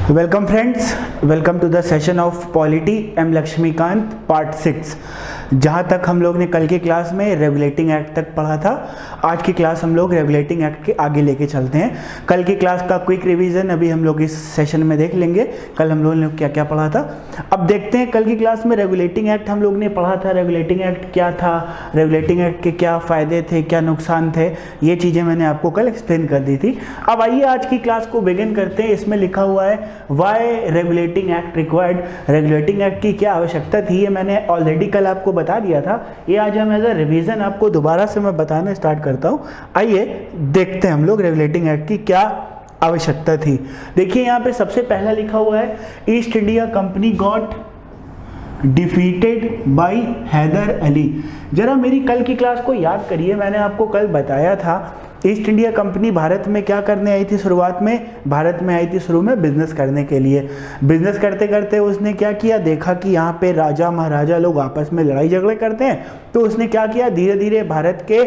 Welcome friends, welcome to the session of polity M Laxmikanth part 6। जहाँ तक हम लोग ने कल की क्लास में रेगुलेटिंग एक्ट तक पढ़ा था, आज की क्लास हम लोग रेगुलेटिंग एक्ट के आगे लेके चलते हैं। कल की क्लास का क्विक रिवीजन अभी हम लोग इस सेशन में देख लेंगे। कल हम लोगों ने क्या क्या पढ़ा था, अब देखते हैं कल की क्लास में। रेगुलेटिंग एक्ट हम लोग ने पढ़ा था, रेगुलेटिंग एक्ट क्या था, रेगुलेटिंग एक्ट के क्या फ़ायदे थे, क्या नुकसान थे, ये चीज़ें मैंने आपको कल एक्सप्लेन कर दी थी। अब आइए आज की क्लास को बिगिन करते हैं। इसमें लिखा हुआ है why regulating act required. Regulating act की क्या आवश्यकता थी, ये मैंने ऑलरेडी कल आपको बता दिया था। ये आज हम एज अ रिवीजन आपको दोबारा से मैं बताना स्टार्ट करता हूँ। आइए देखते हैं हम लोग रेगुलेटिंग एक्ट की क्या आवश्यकता थी। देखिए यहाँ पे सबसे पहला लिखा हुआ है East India Company got defeated by Hyder Ali. जरा मेरी कल की क्लास को याद करिए, मैंने आपको कल बताया था ईस्ट इंडिया कंपनी भारत में क्या करने आई थी। शुरुआत में भारत में आई थी शुरू में बिजनेस करने के लिए। बिजनेस करते करते उसने क्या किया, देखा कि यहाँ पे राजा महाराजा लोग आपस में लड़ाई झगड़े करते हैं, तो उसने क्या किया, धीरे धीरे भारत के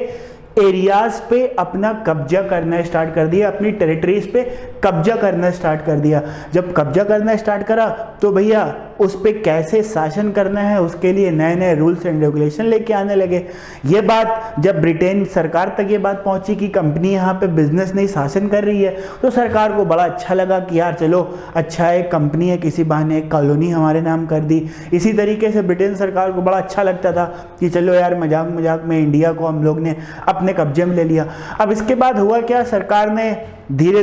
एरियाज पे अपना कब्जा करना स्टार्ट कर दिया, अपनी टेरिटरीज पे कब्जा करना स्टार्ट कर दिया। जब कब्जा करना स्टार्ट करा तो भैया उस पे कैसे शासन करना है, उसके लिए नए नए रूल्स एंड रेगुलेशन लेके आने लगे। ये बात जब ब्रिटेन सरकार तक ये बात पहुंची कि कंपनी यहाँ पे बिजनेस नहीं शासन कर रही है, तो सरकार को बड़ा अच्छा लगा कि यार चलो अच्छा है, कंपनी है, किसी बहाने एक कॉलोनी हमारे नाम कर दी। इसी तरीके से ब्रिटेन सरकार को बड़ा अच्छा लगता था कि चलो यार मजाक मजाक में इंडिया को हम लोग ने अपने कब्जे में ले लिया। अब इसके बाद हुआ क्या, सरकार ने धीरे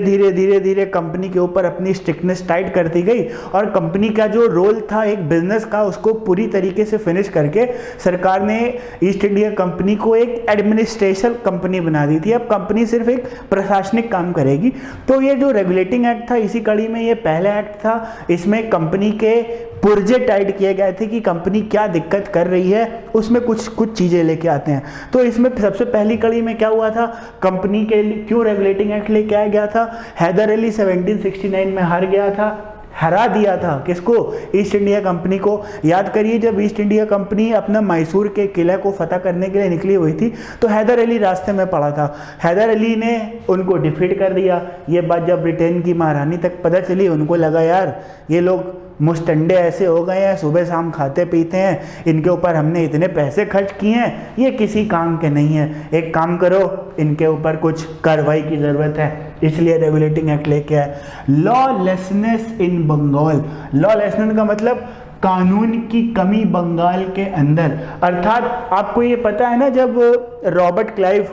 धीरे कंपनी के ऊपर अपनी स्ट्रिक्टनेस टाइट करती गई और कंपनी का जो रोल था एक बिजनेस का, उसको पूरी तरीके से फिनिश करके सरकार ने ईस्ट इंडिया कंपनी को एक एडमिनिस्ट्रेशन कंपनी बना दी थी। अब कंपनी सिर्फ एक प्रशासनिक काम करेगी। तो ये जो रेगुलेटिंग एक्ट था, इसी कड़ी में ये पहला एक्ट था। इसमें कंपनी के पुर्जे टाइट किए गए थे कि कंपनी क्या दिक्कत कर रही है, उसमें कुछ चीज़ें लेके आते हैं। तो इसमें सबसे पहली कड़ी में क्या हुआ था, कंपनी के क्यों रेगुलेटिंग एक्ट लेके आया गया था। हैदर अली 1769 में हार गया था, हरा दिया था किसको, ईस्ट इंडिया कंपनी को। याद करिए जब ईस्ट इंडिया कंपनी अपना मैसूर के किले को फतह करने के लिए निकली हुई थी, तो हैदर अली रास्ते में पड़ा था। हैदर अली ने उनको डिफीट कर दिया। ये बात जब ब्रिटेन की महारानी तक पता चली, उनको लगा यार ये लोग मुस्टंडे ऐसे हो गए हैं, सुबह शाम खाते पीते हैं, इनके ऊपर हमने इतने पैसे खर्च किए हैं, ये किसी काम के नहीं है। एक काम करो, इनके ऊपर कुछ कार्रवाई की ज़रूरत है, इसलिए रेगुलेटिंग एक्ट लेके आए। लॉलेसनेस इन बंगाल। लॉलेसनेस का मतलब कानून की कमी बंगाल के अंदर। अर्थात आपको ये पता है ना, जब रॉबर्ट क्लाइव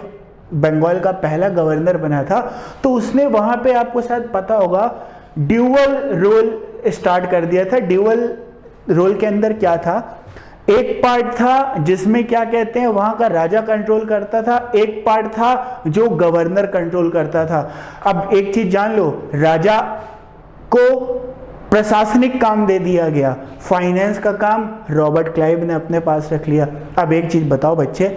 बंगाल का पहला गवर्नर बना था, तो उसने वहाँ पे आपको शायद पता होगा ड्यूअल रोल स्टार्ट कर दिया था। ड्यूअल रोल के अंदर क्या था, एक पार्ट था जिसमें क्या कहते हैं वहां का राजा कंट्रोल करता था, एक पार्ट था जो गवर्नर कंट्रोल करता था। अब एक चीज जान लो, राजा को प्रशासनिक काम दे दिया गया, फाइनेंस का काम रॉबर्ट क्लाइव ने अपने पास रख लिया। अब एक चीज बताओ बच्चे,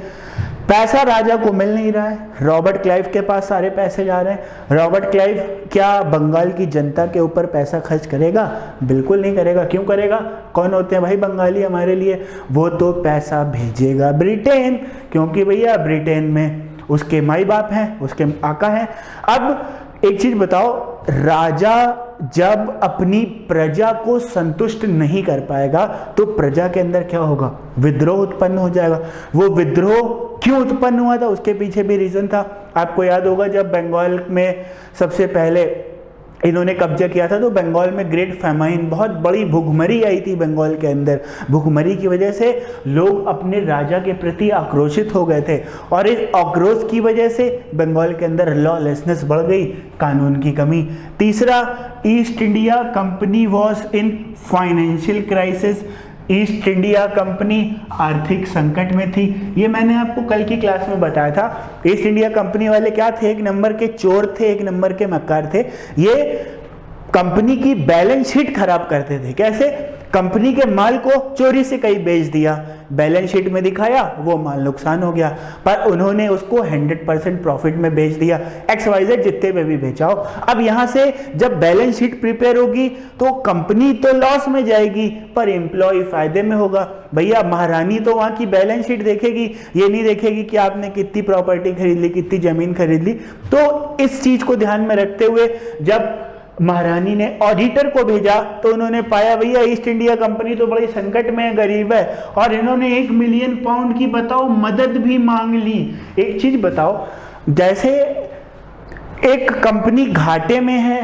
पैसा राजा को मिल नहीं रहा है, रॉबर्ट क्लाइव के पास सारे पैसे जा रहे हैं। रॉबर्ट क्लाइव क्या बंगाल की जनता के ऊपर पैसा खर्च करेगा? बिल्कुल नहीं करेगा। क्यों करेगा? कौन होते हैं भाई बंगाली हमारे लिए? वो तो पैसा भेजेगा ब्रिटेन, क्योंकि भैया ब्रिटेन में उसके माई बाप हैं, उसके आका हैं। अब एक चीज बताओ, राजा जब अपनी प्रजा को संतुष्ट नहीं कर पाएगा तो प्रजा के अंदर क्या होगा, विद्रोह उत्पन्न हो जाएगा। वो विद्रोह क्यों उत्पन्न हुआ था, उसके पीछे भी रीजन था। आपको याद होगा जब बंगाल में सबसे पहले इन्होंने कब्जा किया था, तो बंगाल में ग्रेट फैमाइन, बहुत बड़ी भूखमरी आई थी बंगाल के अंदर। भूखमरी की वजह से लोग अपने राजा के प्रति आक्रोशित हो गए थे और इस आक्रोश की वजह से बंगाल के अंदर लॉलेसनेस बढ़ गई, कानून की कमी। तीसरा, east India company was in financial crisis. East India company आर्थिक संकट में थी। ये मैंने आपको कल की क्लास में बताया था। ईस्ट इंडिया कंपनी वाले क्या थे, एक नंबर के चोर थे, एक नंबर के मक्कार थे। ये कंपनी की बैलेंस शीट खराब करते थे। कैसे? कंपनी के माल को चोरी से कहीं बेच दिया, बैलेंस शीट में दिखाया वो माल नुकसान हो गया, पर उन्होंने उसको 100% प्रॉफिट में बेच दिया। XYZ जितने पे भी बेचाओ। अब यहां से जब बैलेंस शीट प्रिपेयर होगी तो कंपनी तो लॉस में जाएगी पर एम्प्लॉय फायदे में होगा। भैया महारानी तो वहां की बैलेंस शीट देखेगी, ये नहीं देखेगी कि आपने कितनी प्रॉपर्टी खरीद ली, कितनी जमीन खरीद ली। तो इस चीज को ध्यान में रखते हुए जब महारानी ने ऑडिटर को भेजा तो उन्होंने पाया भैया ईस्ट इंडिया कंपनी तो बड़ी संकट में है, गरीब है, और इन्होंने 1 मिलियन पाउंड की बताओ मदद भी मांग ली। एक चीज बताओ, जैसे एक कंपनी घाटे में है,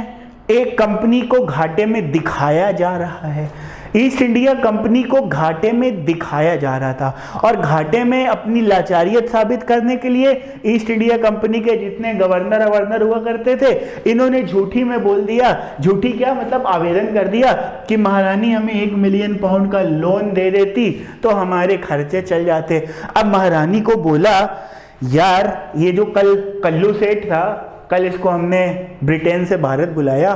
एक कंपनी को घाटे में दिखाया जा रहा है, ईस्ट इंडिया कंपनी को घाटे में दिखाया जा रहा था, और घाटे में अपनी लाचारियत साबित करने के लिए ईस्ट इंडिया कंपनी के जितने गवर्नर हुआ करते थे, इन्होंने झूठी में बोल दिया, झूठी क्या मतलब आवेदन कर दिया कि महारानी हमें 1 मिलियन पाउंड का लोन दे देती तो हमारे खर्चे चल जाते। अब महारानी को बोला यार ये जो कल कल्लू सेठ था, कल इसको हमने ब्रिटेन से भारत बुलाया,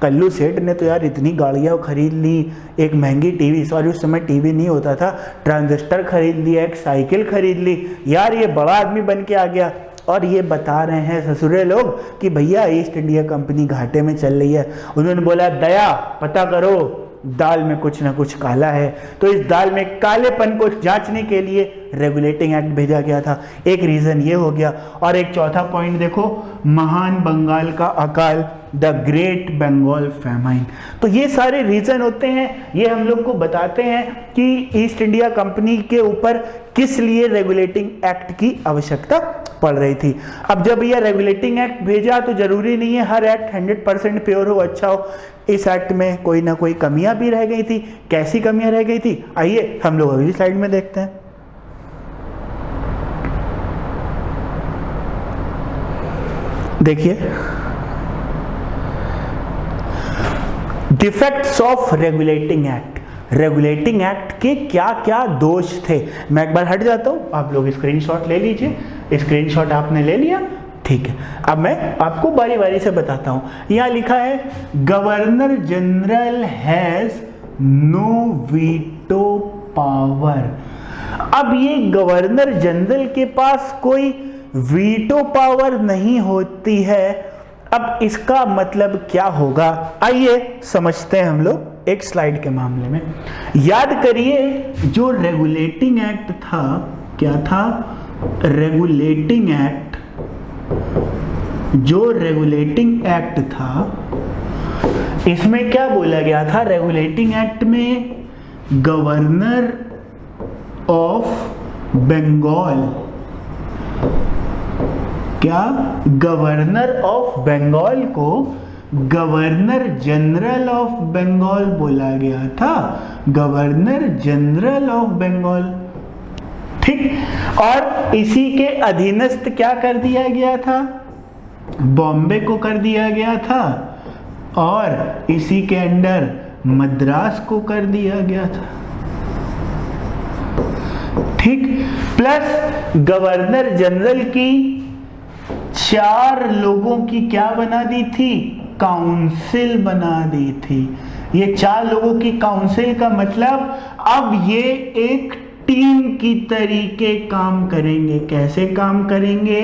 कल्लू सेठ ने तो यार इतनी गाड़ियाँ खरीद ली, एक महंगी टीवी, सॉरी उस समय टीवी नहीं होता था, ट्रांजिस्टर खरीद लिया, एक साइकिल खरीद ली, यार ये बड़ा आदमी बन के आ गया। और ये बता रहे हैं ससुरे लोग कि भैया ईस्ट इंडिया कंपनी घाटे में चल रही है। उन्होंने बोला दया पता करो, दाल में कुछ ना कुछ काला है। तो इस दाल में कालेपन को जांचने के लिए रेगुलेटिंग एक्ट भेजा गया था। एक रीजन ये हो गया। और एक चौथा पॉइंट देखो, महान बंगाल का अकाल, द ग्रेट बंगाल फैमाइन। तो ये सारे रीजन होते हैं, ये हम लोग को बताते हैं कि ईस्ट इंडिया कंपनी के ऊपर किस लिए रेगुलेटिंग एक्ट की आवश्यकता पड़ रही थी। अब जब यह रेगुलेटिंग एक्ट भेजा तो जरूरी नहीं है हर एक्ट 100% प्योर हो, अच्छा हो। इस एक्ट में कोई ना कोई कमियां भी रह गई थी। कैसी कमियां रह गई थी, आइए हम लोग अगली स्लाइड में देखते हैं। देखिए, defects of regulating act. Regulating act के क्या क्या दोष थे, मैं एक बार हट जाता हूं, आप लोग स्क्रीनशॉट ले लीजिए। स्क्रीनशॉट आपने ले लिया, ठीक है। अब मैं आपको बारी बारी से बताता हूं। यहां लिखा है governor general has no veto power. अब ये गवर्नर जनरल के पास कोई वीटो पावर नहीं होती है। अब इसका मतलब क्या होगा, आइए समझते हैं हम लोग एक स्लाइड के मामले में। याद करिए जो रेगुलेटिंग एक्ट था, क्या था, रेगुलेटिंग एक्ट, जो रेगुलेटिंग एक्ट था इसमें क्या बोला गया था, रेगुलेटिंग एक्ट में गवर्नर ऑफ बंगाल, क्या गवर्नर ऑफ बंगाल को गवर्नर जनरल ऑफ बंगाल बोला गया था, गवर्नर जनरल ऑफ बंगाल, ठीक। और इसी के अधीनस्थ क्या कर दिया गया था, बॉम्बे को कर दिया गया था, और इसी के अंडर मद्रास को कर दिया गया था, ठीक। प्लस गवर्नर जनरल की 4 लोगों की क्या बना दी थी, काउंसिल बना दी थी। ये 4 लोगों की काउंसिल का मतलब अब ये एक टीम की तरीके काम करेंगे। कैसे काम करेंगे,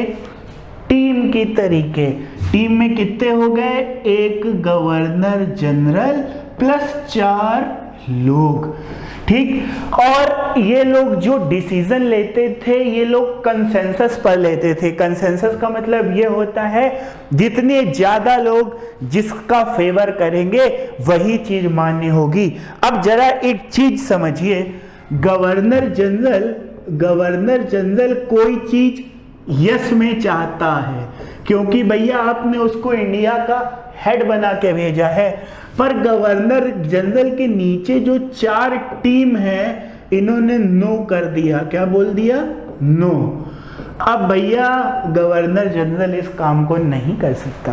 टीम की तरीके। टीम में कितने हो गए, एक गवर्नर जनरल प्लस 4 लोग, ठीक। और ये लोग जो डिसीजन लेते थे ये लोग कंसेंसस पर लेते थे। कंसेंसस का मतलब ये होता है जितने ज्यादा लोग जिसका फेवर करेंगे वही चीज मान्य होगी। अब जरा एक चीज समझिए, गवर्नर जनरल कोई चीज यस में चाहता है क्योंकि भैया आपने उसको इंडिया का हेड बना के भेजा है, पर गवर्नर जनरल के नीचे जो 4 टीम है इन्होंने नो कर दिया। क्या बोल दिया, नो। अब भैया गवर्नर जनरल इस काम को नहीं कर सकता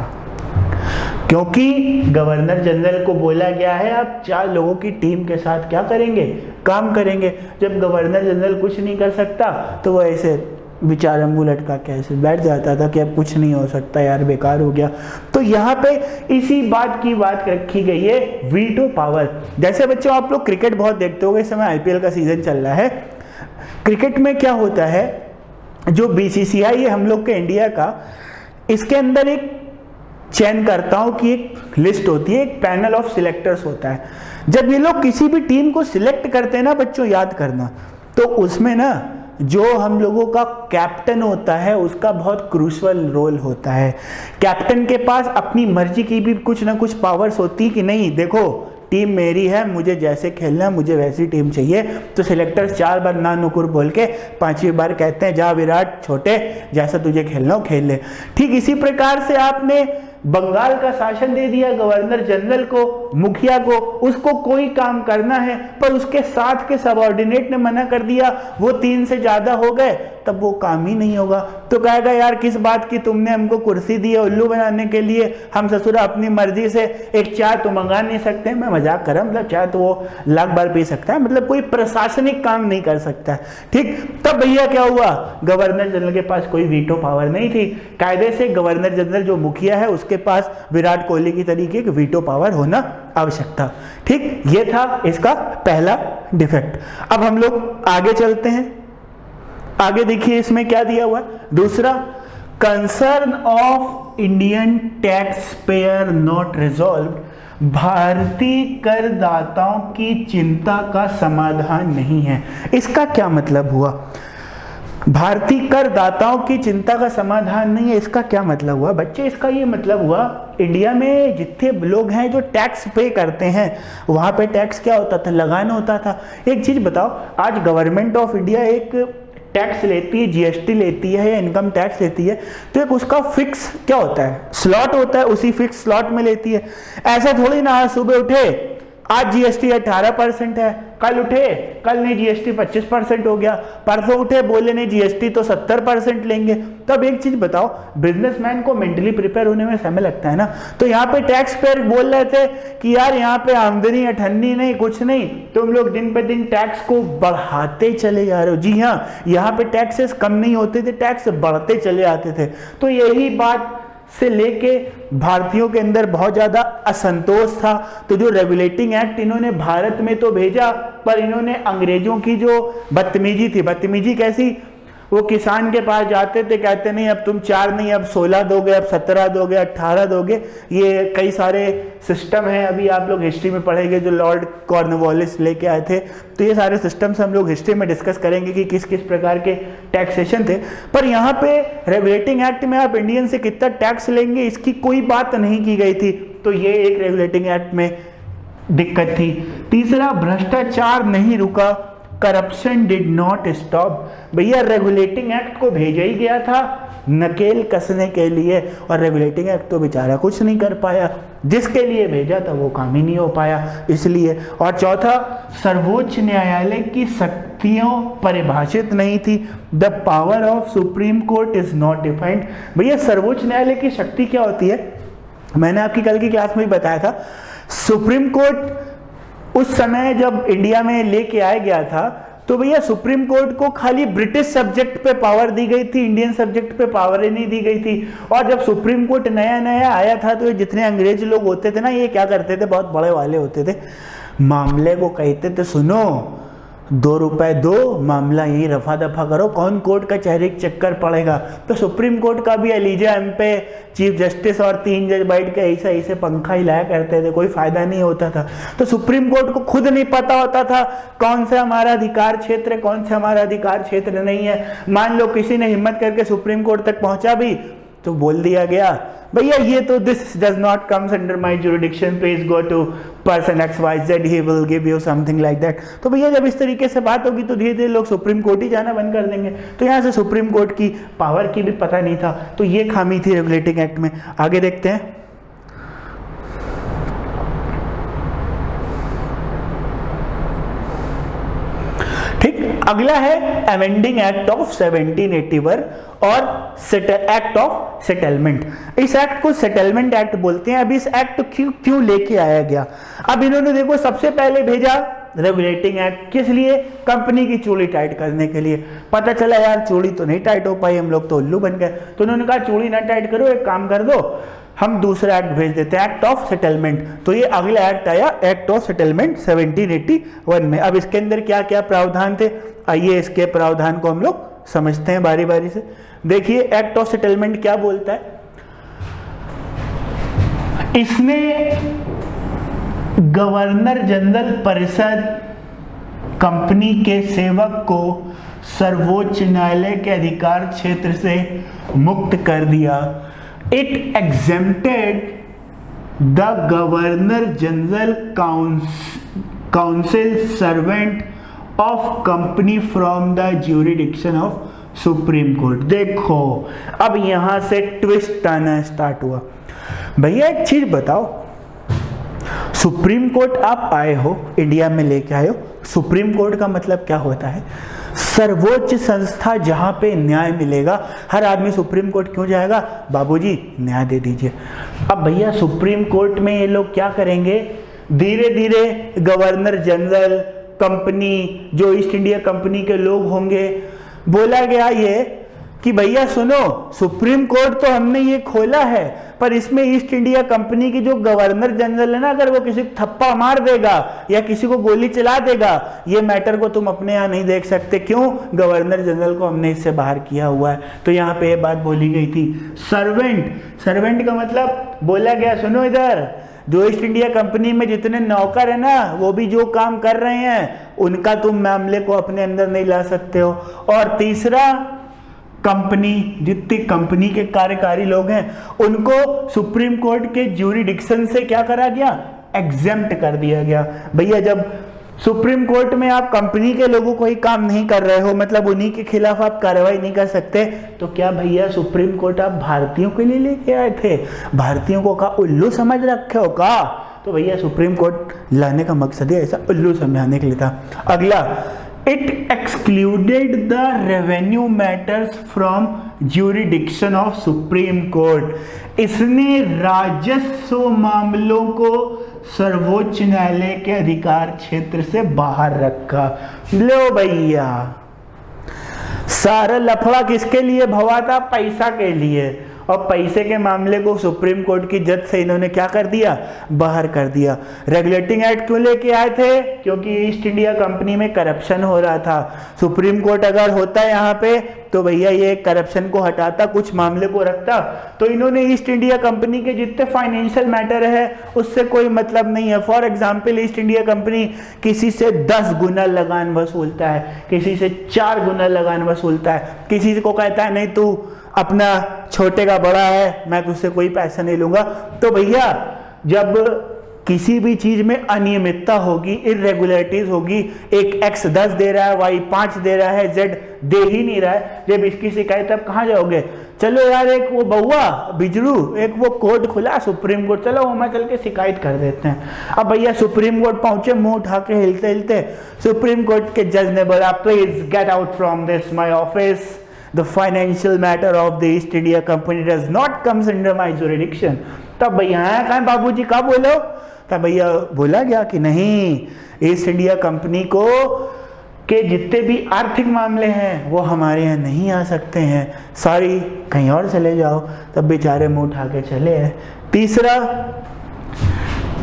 क्योंकि गवर्नर जनरल को बोला गया है आप 4 लोगों की टीम के साथ क्या करेंगे, काम करेंगे। जब गवर्नर जनरल कुछ नहीं कर सकता तो वो ऐसे बेचारा मुंह लटका के ऐसे बैठ जाता था कि अब कुछ नहीं हो सकता यार, बेकार हो गया। तो यहाँ पे इसी बात की बात रखी गई है, वीटो पावर। जैसे बच्चों आप लोग क्रिकेट बहुत देखते होंगे, इस समय आईपीएल का सीजन चल रहा है। क्रिकेट में क्या होता है, जो बीसीसीआई है हम लोग के इंडिया का, इसके अंदर एक चयनकर्ताओं की एक लिस्ट होती है, एक पैनल ऑफ सिलेक्टर्स होता है। जब ये लोग किसी भी टीम को सिलेक्ट करते हैं ना बच्चों, याद करना, तो उसमें ना जो हम लोगों का कैप्टन होता है उसका बहुत क्रूशियल रोल होता है। कैप्टन के पास अपनी मर्जी की भी कुछ ना कुछ पावर्स होती कि नहीं, देखो टीम मेरी है, मुझे जैसे खेलना है मुझे वैसी टीम चाहिए। तो सिलेक्टर्स 4 बार ना नुकुर बोल के 5वीं बार कहते हैं जा विराट छोटे, जैसा तुझे खेलना हो खेल ले। ठीक इसी प्रकार से आपने बंगाल का शासन दे दिया गवर्नर जनरल को, मुखिया को, उसको कोई काम करना है पर उसके साथ के सबऑर्डिनेट ने मना कर दिया, वो 3 से ज्यादा हो गए, तब वो काम ही नहीं होगा। तो कहेगा यार किस बात की तुमने हमको कुर्सी दी है उल्लू बनाने के लिए, हम ससुरा अपनी मर्जी से एक चाय तो मंगा नहीं सकते। मैं मजाक कर रहा हूं, मतलब चाय तो वो लाख बार पी सकता है, मतलब कोई प्रशासनिक काम नहीं कर सकता। ठीक, तब भैया क्या हुआ, गवर्नर जनरल के पास कोई वीटो पावर नहीं थी। कायदे से गवर्नर जनरल जो मुखिया है उसके पास विराट कोहली की तरीके की वीटो पावर होना आवश्यक था। ठीक, ये था इसका पहला डिफेक्ट। अब हम लोग आगे चलते हैं, आगे देखिए इसमें क्या दिया हुआ। दूसरा, concern of Indian tax payer not resolve, भारतीय करदाताओं की चिंता का समाधान नहीं है। इसका क्या मतलब हुआ, भारतीय करदाताओं की चिंता का समाधान नहीं है, इसका क्या मतलब हुआ बच्चे? इसका ये मतलब हुआ इंडिया में जितने लोग हैं जो टैक्स पे करते हैं, वहां पे टैक्स क्या होता था, लगाना होता था। एक चीज बताओ, आज गवर्नमेंट ऑफ इंडिया एक टैक्स लेती है, जीएसटी लेती है या इनकम टैक्स लेती है, तो एक उसका फिक्स क्या होता है, स्लॉट होता है, उसी फिक्स स्लॉट में लेती है। ऐसा थोड़ी ना आज सुबह उठे आज जीएसटी 18% है, कल उठे कल नहीं जीएसटी 25% हो गया, परसों उठे बोले नहीं जीएसटी तो 70% लेंगे। तो अब एक चीज बताओ, बिजनेसमैन को मेंटली प्रिपेयर होने में समय लगता है ना। तो यहाँ पे टैक्स पेयर बोल रहे थे कि यार यहाँ पे आमदनी अठन्नी नहीं कुछ नहीं, तुम लोग दिन पे दिन टैक्स को बढ़ाते चले जा रहे हो। जी हाँ, यहाँ पे टैक्सेस कम नहीं होते थे, टैक्स बढ़ते चले आते थे। तो यही बात से लेके भारतीयों के अंदर बहुत ज्यादा असंतोष था। तो जो रेगुलेटिंग एक्ट इन्होंने भारत में तो भेजा, पर इन्होंने अंग्रेजों की जो बदतमीजी थी, बदतमीजी कैसी, वो किसान के पास जाते थे, कहते नहीं अब तुम 4 नहीं अब 16 दोगे, अब 17 दोगे, 18 दोगे। ये कई सारे सिस्टम हैं, अभी आप लोग हिस्ट्री में पढ़ेंगे जो लॉर्ड कॉर्नवालिस लेके आए थे। तो ये सारे सिस्टम्स हम लोग हिस्ट्री में डिस्कस करेंगे कि किस किस प्रकार के टैक्सेशन थे। पर यहाँ पे रेगुलेटिंग एक्ट में आप इंडियन से कितना टैक्स लेंगे इसकी कोई बात नहीं की गई थी। तो ये एक रेगुलेटिंग एक्ट में दिक्कत थी। तीसरा, भ्रष्टाचार नहीं रुका, करप्शन डिड नॉट स्टॉप। भैया रेगुलेटिंग एक्ट को भेजा ही गया था नकेल कसने के लिए, और रेगुलेटिंग एक्ट तो बेचारा कुछ नहीं कर पाया, जिसके लिए भेजा था वो काम ही नहीं हो पाया इसलिए। और चौथा, सर्वोच्च न्यायालय की शक्तियां परिभाषित नहीं थी। The power of supreme court is not defined. भैया सर्वोच्च न्यायालय की शक्ति क्या होती है, मैंने आपकी कल की क्लास में ही बताया था। सुप्रीम कोर्ट उस समय जब इंडिया में लेके आया गया था, तो भैया सुप्रीम कोर्ट को खाली ब्रिटिश सब्जेक्ट पे पावर दी गई थी, इंडियन सब्जेक्ट पे पावर ही नहीं दी गई थी। और जब सुप्रीम कोर्ट नया नया आया था, तो जितने अंग्रेज लोग होते थे ना, ये क्या करते थे, बहुत बड़े वाले होते थे, मामले को कहते थे सुनो 2 रुपए दो, मामला यही रफा दफा करो, कौन कोर्ट कचहरी के चक्कर पड़ेगा। तो सुप्रीम कोर्ट का भी एलिजा एम पे चीफ जस्टिस और 3 जज बैठ के ऐसे ऐसे पंखा हिलाया करते थे, कोई फायदा नहीं होता था। तो सुप्रीम कोर्ट को खुद नहीं पता होता था कौन सा हमारा अधिकार क्षेत्र है, कौन सा हमारा अधिकार क्षेत्र नहीं है। मान लो किसी ने हिम्मत करके सुप्रीम कोर्ट तक पहुंचा भी, तो बोल दिया गया भैया ये तो this does not comes under my jurisdiction, please go to person XYZ, he will give you something like that. तो भैया जब इस तरीके से बात होगी तो धीरे धीरे लोग सुप्रीम कोर्ट ही जाना बंद कर देंगे। तो यहाँ से सुप्रीम कोर्ट की पावर की भी पता नहीं था, तो ये खामी थी रेगुलेटिंग एक्ट में। आगे देखते हैं। ठीक, अगला है अमेंडिंग एक्ट ऑफ 1781 और एक्ट ऑफ सेटलमेंट। इस एक्ट को सेटलमेंट एक्ट बोलते हैं। अब इस एक्ट क्यों लेके आया गया, अब इन्होंने देखो सबसे पहले भेजा रेगुलेटिंग एक्ट, किस लिए, कंपनी की चूड़ी टाइट करने के लिए। पता चला यार चूड़ी तो नहीं टाइट हो पाई, हम लोग तो उल्लू बन गए। तो उन्होंने कहा चूड़ी ना टाइट करो, एक काम कर दो, हम दूसरा एक्ट भेज देते हैं, एक्ट ऑफ सेटलमेंट। तो ये अगला एक्ट आया, एक्ट ऑफ सेटलमेंट 1781 में। अब इसके अंदर क्या क्या प्रावधान थे, आइए इसके प्रावधान को हम लोग समझते हैं बारी बारी से। देखिए एक्ट ऑफ सेटलमेंट क्या बोलता है, इसमें गवर्नर जनरल परिषद कंपनी के सेवक को सर्वोच्च न्यायालय के अधिकार क्षेत्र से मुक्त कर दिया। It exempted the governor general council servant of company from the jurisdiction of supreme court. देखो अब यहां से ट्विस्ट आना स्टार्ट हुआ। भैया एक चीज बताओ, सुप्रीम कोर्ट आप आए हो, इंडिया में लेके आए हो। सुप्रीम कोर्ट का मतलब क्या होता है? सर्वोच्च संस्था जहां पे न्याय मिलेगा। हर आदमी सुप्रीम कोर्ट क्यों जाएगा? बाबूजी न्याय दे दीजिए। अब भैया सुप्रीम कोर्ट में ये लोग क्या करेंगे? धीरे धीरे गवर्नर जनरल, कंपनी, जो ईस्ट इंडिया कंपनी के लोग होंगे, बोला गया ये कि भैया सुनो, सुप्रीम कोर्ट तो हमने ये खोला है, पर इसमें ईस्ट इंडिया कंपनी की जो गवर्नर जनरल है ना, अगर वो किसी को थप्पा मार देगा या किसी को गोली चला देगा, ये मैटर को तुम अपने यहाँ नहीं देख सकते। क्यों? गवर्नर जनरल को हमने इससे बाहर किया हुआ है। तो यहाँ पे ये बात बोली गई थी। सर्वेंट का मतलब बोला गया, सुनो इधर, जो ईस्ट इंडिया कंपनी में जितने नौकर है ना, वो भी जो काम कर रहे हैं, उनका तुम मामले को अपने अंदर नहीं ला सकते हो। और तीसरा, कंपनी, जितनी कंपनी के कार्यकारी लोग हैं, उनको सुप्रीम कोर्ट के ज्यूरिडिक्शन से क्या करा गया? एग्जेम्प्ट कर दिया गया। भैया जब सुप्रीम कोर्ट में आप कंपनी के लोगों को ही काम नहीं कर रहे हो, मतलब उन्हीं के खिलाफ आप कार्रवाई नहीं कर सकते, तो क्या भैया सुप्रीम कोर्ट आप भारतीयों के लिए लेके आए थे? भारतीयों को का उल्लू समझ रखे हो का? तो भैया सुप्रीम कोर्ट लाने का मकसद ही ऐसा उल्लू समझाने के लिए था। अगला, it excluded the revenue matters from jurisdiction of supreme court. इसने राजस्व मामलों को सर्वोच्च न्यायालय के अधिकार क्षेत्र से बाहर रखा। लो भैया, सारा लफड़ा किसके लिए भवा था? पैसा के लिए। और पैसे के मामले को सुप्रीम कोर्ट की जज से इन्होंने क्या कर दिया? बाहर कर दिया। रेगुलेटिंग एक्ट क्यों लेके आए थे? क्योंकि ईस्ट इंडिया कंपनी में करप्शन हो रहा था। सुप्रीम कोर्ट अगर होता है यहाँ पे, तो भैया ये करप्शन को हटाता, कुछ मामले को रखता। तो इन्होंने ईस्ट इंडिया कंपनी के जितने फाइनेंशियल मैटर है उससे कोई मतलब नहीं है। For example, east India company किसी से 10 गुना लगान वसूलता है, किसी से 4 गुना लगान वसूलता है, किसी को कहता है नहीं तू अपना छोटे का बड़ा है, मैं तुझसे कोई पैसा नहीं लूंगा। तो भैया जब किसी भी चीज में अनियमितता होगी, इरेगुलरिटीज होगी, एक X 10 दे रहा है, Y 5 दे रहा है, Z दे ही नहीं रहा है, जब इसकी शिकायत अब कहाँ जाओगे? चलो यार, एक वो बउआ बिजरू, एक वो कोर्ट खुला सुप्रीम कोर्ट, चलो वहां चल के शिकायत कर देते हैं। अब भैया सुप्रीम कोर्ट पहुंचे, मुंह उठा के हिलते हिलते, सुप्रीम कोर्ट के जज ने बोला please get out from this my office, the financial matter of the East India Company does not comes under my jurisdiction। तब भैया कहाँ बाबूजी का बोलो? तब भैया बोला गया कि नहीं, ईस्ट इंडिया कंपनी को के जितने भी आर्थिक मामले हैं वो हमारे यहाँ नहीं आ सकते हैं, सॉरी कहीं और चले जाओ। तब बेचारे मुंह उठा के चले हैं। तीसरा,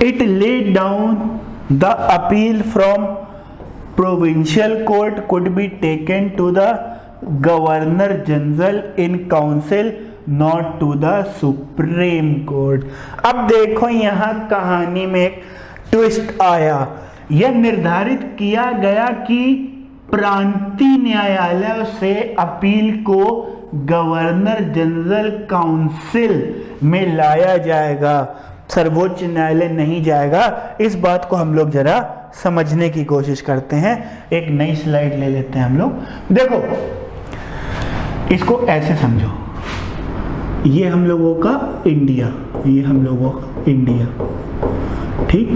it laid down the appeal from provincial court could be taken to the governor general in council, not to the supreme court. अब देखो यहां कहानी में एक ट्विस्ट आया। यह निर्धारित किया गया कि प्रांतीय न्यायालय से अपील को गवर्नर जनरल काउंसिल में लाया जाएगा, सर्वोच्च न्यायालय नहीं जाएगा। इस बात को हम लोग जरा समझने की कोशिश करते हैं। एक नई स्लाइड ले लेते हैं हम लोग। देखो इसको ऐसे समझो, ये हम लोगों का इंडिया, ये हम लोगों का इंडिया, ठीक।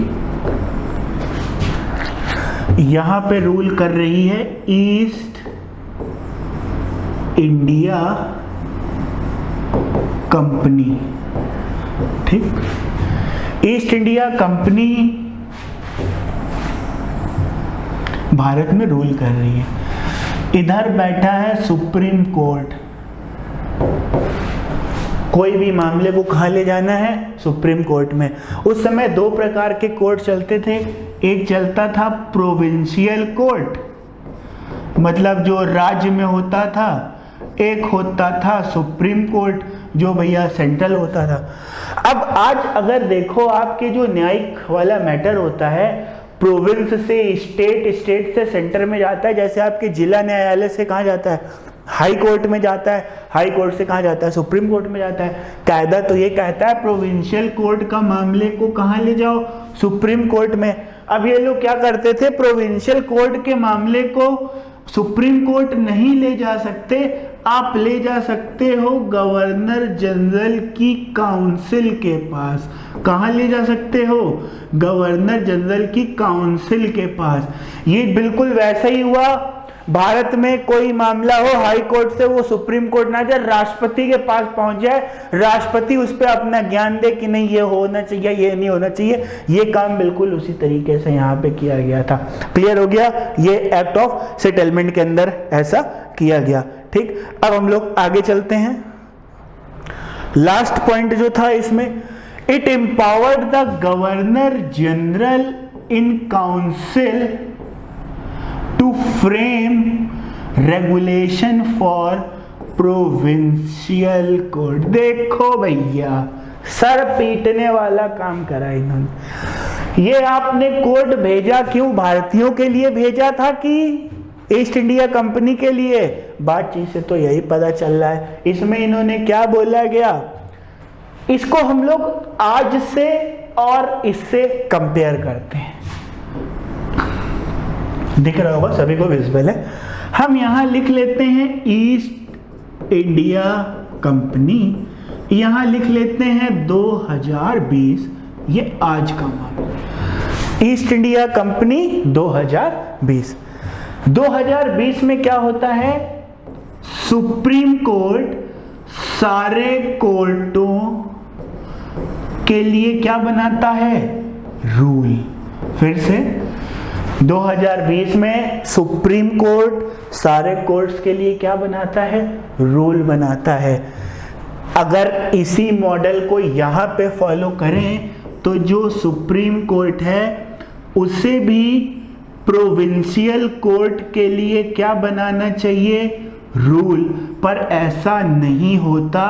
यहां पे रूल कर रही है ईस्ट इंडिया कंपनी, ठीक। ईस्ट इंडिया कंपनी भारत में रूल कर रही है। इधर बैठा है सुप्रीम कोर्ट। कोई भी मामले को कहाँ ले जाना है? सुप्रीम कोर्ट में। उस समय 2 प्रकार के कोर्ट चलते थे। एक चलता था प्रोविंशियल कोर्ट, मतलब जो राज्य में होता था। एक होता था सुप्रीम कोर्ट, जो भैया सेंट्रल होता था। अब आज अगर देखो, आपके जो न्यायिक वाला मैटर होता है प्रोविंस से स्टेट, स्टेट से सेंटर में जाता है। जैसे आपके जिला न्यायालय से कहाँ जाता है, हाई कोर्ट में जाता है, हाई कोर्ट से कहाँ जाता है, सुप्रीम कोर्ट में जाता है। कायदा तो ये कहता है प्रोविंशियल कोर्ट का मामले को कहाँ ले जाओ, सुप्रीम कोर्ट में। अब ये लोग क्या करते थे, प्रोविंशियल कोर्ट के मामले को सुप्रीम कोर्ट नहीं ले जा सकते, आप ले जा सकते हो गवर्नर जनरल की काउंसिल के पास। कहाँ ले जा सकते हो, गवर्नर जनरल की काउंसिल के पास। ये बिल्कुल वैसा ही हुआ, भारत में कोई मामला हो हाई कोर्ट से वो सुप्रीम कोर्ट ना जाए, राष्ट्रपति के पास पहुंच जाए, राष्ट्रपति उस पर अपना ज्ञान दे कि नहीं ये होना चाहिए, ये नहीं होना चाहिए। ये काम बिल्कुल उसी तरीके से यहाँ पे किया गया था। क्लियर हो गया, ये एक्ट ऑफ सेटलमेंट के अंदर ऐसा किया गया। ठीक, अब हम लोग आगे चलते हैं। लास्ट पॉइंट जो था इसमें, it empowered the governor general in council to frame regulation for provincial court। देखो भैया, सर पीटने वाला काम करा इन्होंने। ये आपने कोड भेजा क्यों, भारतीयों के लिए भेजा था कि ईस्ट इंडिया कंपनी के लिए? बातचीत से तो यही पता चल रहा है। इसमें इन्होंने क्या बोला गया, इसको हम लोग आज से और इससे कंपेयर करते हैं। दिख रहा होगा सभी को, विजिबल है। हम यहां लिख लेते हैं ईस्ट इंडिया कंपनी, यहां लिख लेते हैं 2020। ये आज का मामला, ईस्ट इंडिया कंपनी 2020। 2020 में क्या होता है, सुप्रीम कोर्ट सारे कोर्टों के लिए क्या बनाता है, रूल। फिर से 2020 में सुप्रीम कोर्ट सारे कोर्ट्स के लिए क्या बनाता है, रूल बनाता है। अगर इसी मॉडल को यहाँ पे फॉलो करें तो जो सुप्रीम कोर्ट है उसे भी प्रोविंशियल कोर्ट के लिए क्या बनाना चाहिए, रूल। पर ऐसा नहीं होता,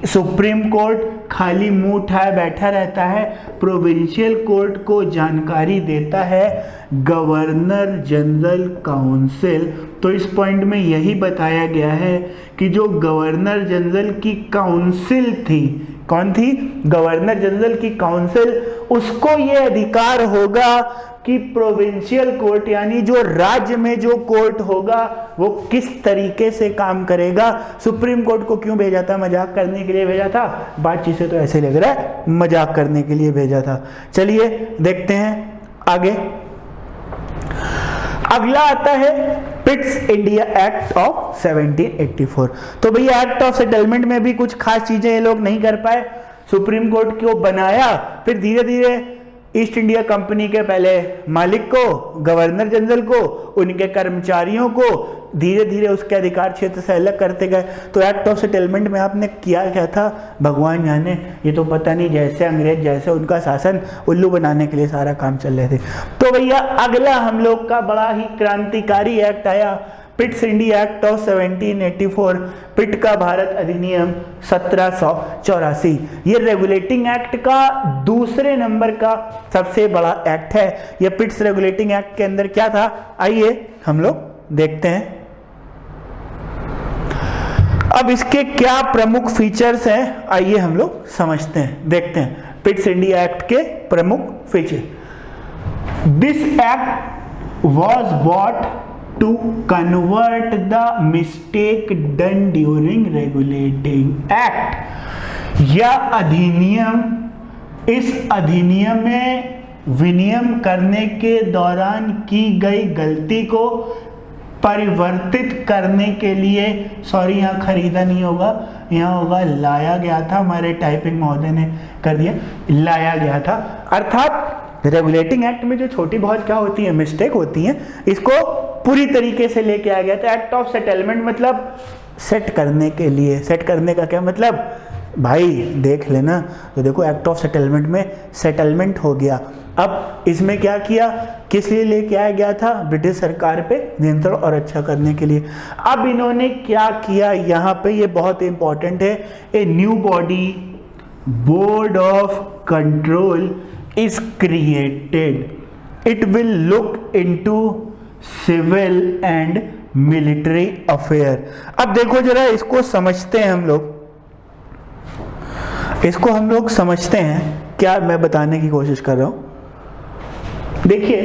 सुप्रीम कोर्ट खाली मुंह उठाए बैठा रहता है, प्रोविंशियल कोर्ट को जानकारी देता है गवर्नर जनरल काउंसिल। तो इस पॉइंट में यही बताया गया है कि जो गवर्नर जनरल की काउंसिल थी, कौन थी, गवर्नर जनरल की काउंसिल, उसको ये अधिकार होगा कि प्रोविंशियल कोर्ट यानी जो राज्य में जो कोर्ट होगा वो किस तरीके से काम करेगा। सुप्रीम कोर्ट को क्यों भेजा था, मजाक करने के लिए भेजा था? बातचीत से तो ऐसे लग रहा है मजाक करने के लिए भेजा था। चलिए देखते हैं आगे। अगला आता है पिट्स इंडिया एक्ट ऑफ 1784। तो भैया एक्ट ऑफ सेटलमेंट में भी कुछ खास चीजें ये लोग नहीं कर पाए। सुप्रीम कोर्ट को बनाया, फिर धीरे धीरे ईस्ट इंडिया कंपनी के पहले मालिक को, गवर्नर जनरल को, उनके कर्मचारियों को धीरे धीरे उसके अधिकार क्षेत्र से अलग करते गए। तो एक्ट ऑफ सेटलमेंट में आपने किया क्या था, भगवान जाने, ये तो पता नहीं, जैसे अंग्रेज जैसे उनका शासन उल्लू बनाने के लिए सारा काम चल रहे थे। तो भैया अगला हम लोग का बड़ा ही क्रांतिकारी एक्ट आया, पिट्स इंडिया एक्ट ऑफ 1784, पिट का भारत अधिनियम 1784। ये रेगुलेटिंग एक्ट का दूसरे नंबर का सबसे बड़ा एक्ट है। ये पिट्स रेगुलेटिंग एक्ट के अंदर क्या था, आइए हम लोग देखते हैं। अब इसके क्या प्रमुख फीचर्स हैं, आइए हम लोग समझते हैं, देखते हैं पिट्स इंडिया एक्ट के प्रमुख feature. This act was bought to convert the mistake done during regulating act। यह अधिनियम, इस अधिनियम में विनियम करने के दौरान की गई गलती को परिवर्तित करने के लिए, सॉरी यहाँ खरीदा नहीं होगा, यहाँ होगा लाया गया था, हमारे टाइपिंग महोदय ने कर दिया, लाया गया था। अर्थात रेगुलेटिंग एक्ट में जो छोटी बहुत क्या होती है, मिस्टेक होती है, इसको पूरी तरीके से लेके आ गया था। एक्ट ऑफ सेटलमेंट मतलब सेट करने के लिए, सेट करने का क्या मतलब, भाई देख लेना। तो देखो एक्ट ऑफ सेटलमेंट में सेटलमेंट हो गया। अब इसमें क्या किया, किस लिए लेके आया गया था, ब्रिटिश सरकार पे नियंत्रण और अच्छा करने के लिए। अब इन्होंने क्या किया यहाँ पे, ये बहुत इंपॉर्टेंट है, a new body, board of control is created. It will look into civil and military affair. अब देखो जरा इसको समझते हैं हम लोग, इसको हम लोग समझते हैं क्या मैं बताने की कोशिश कर रहा हूं। देखिए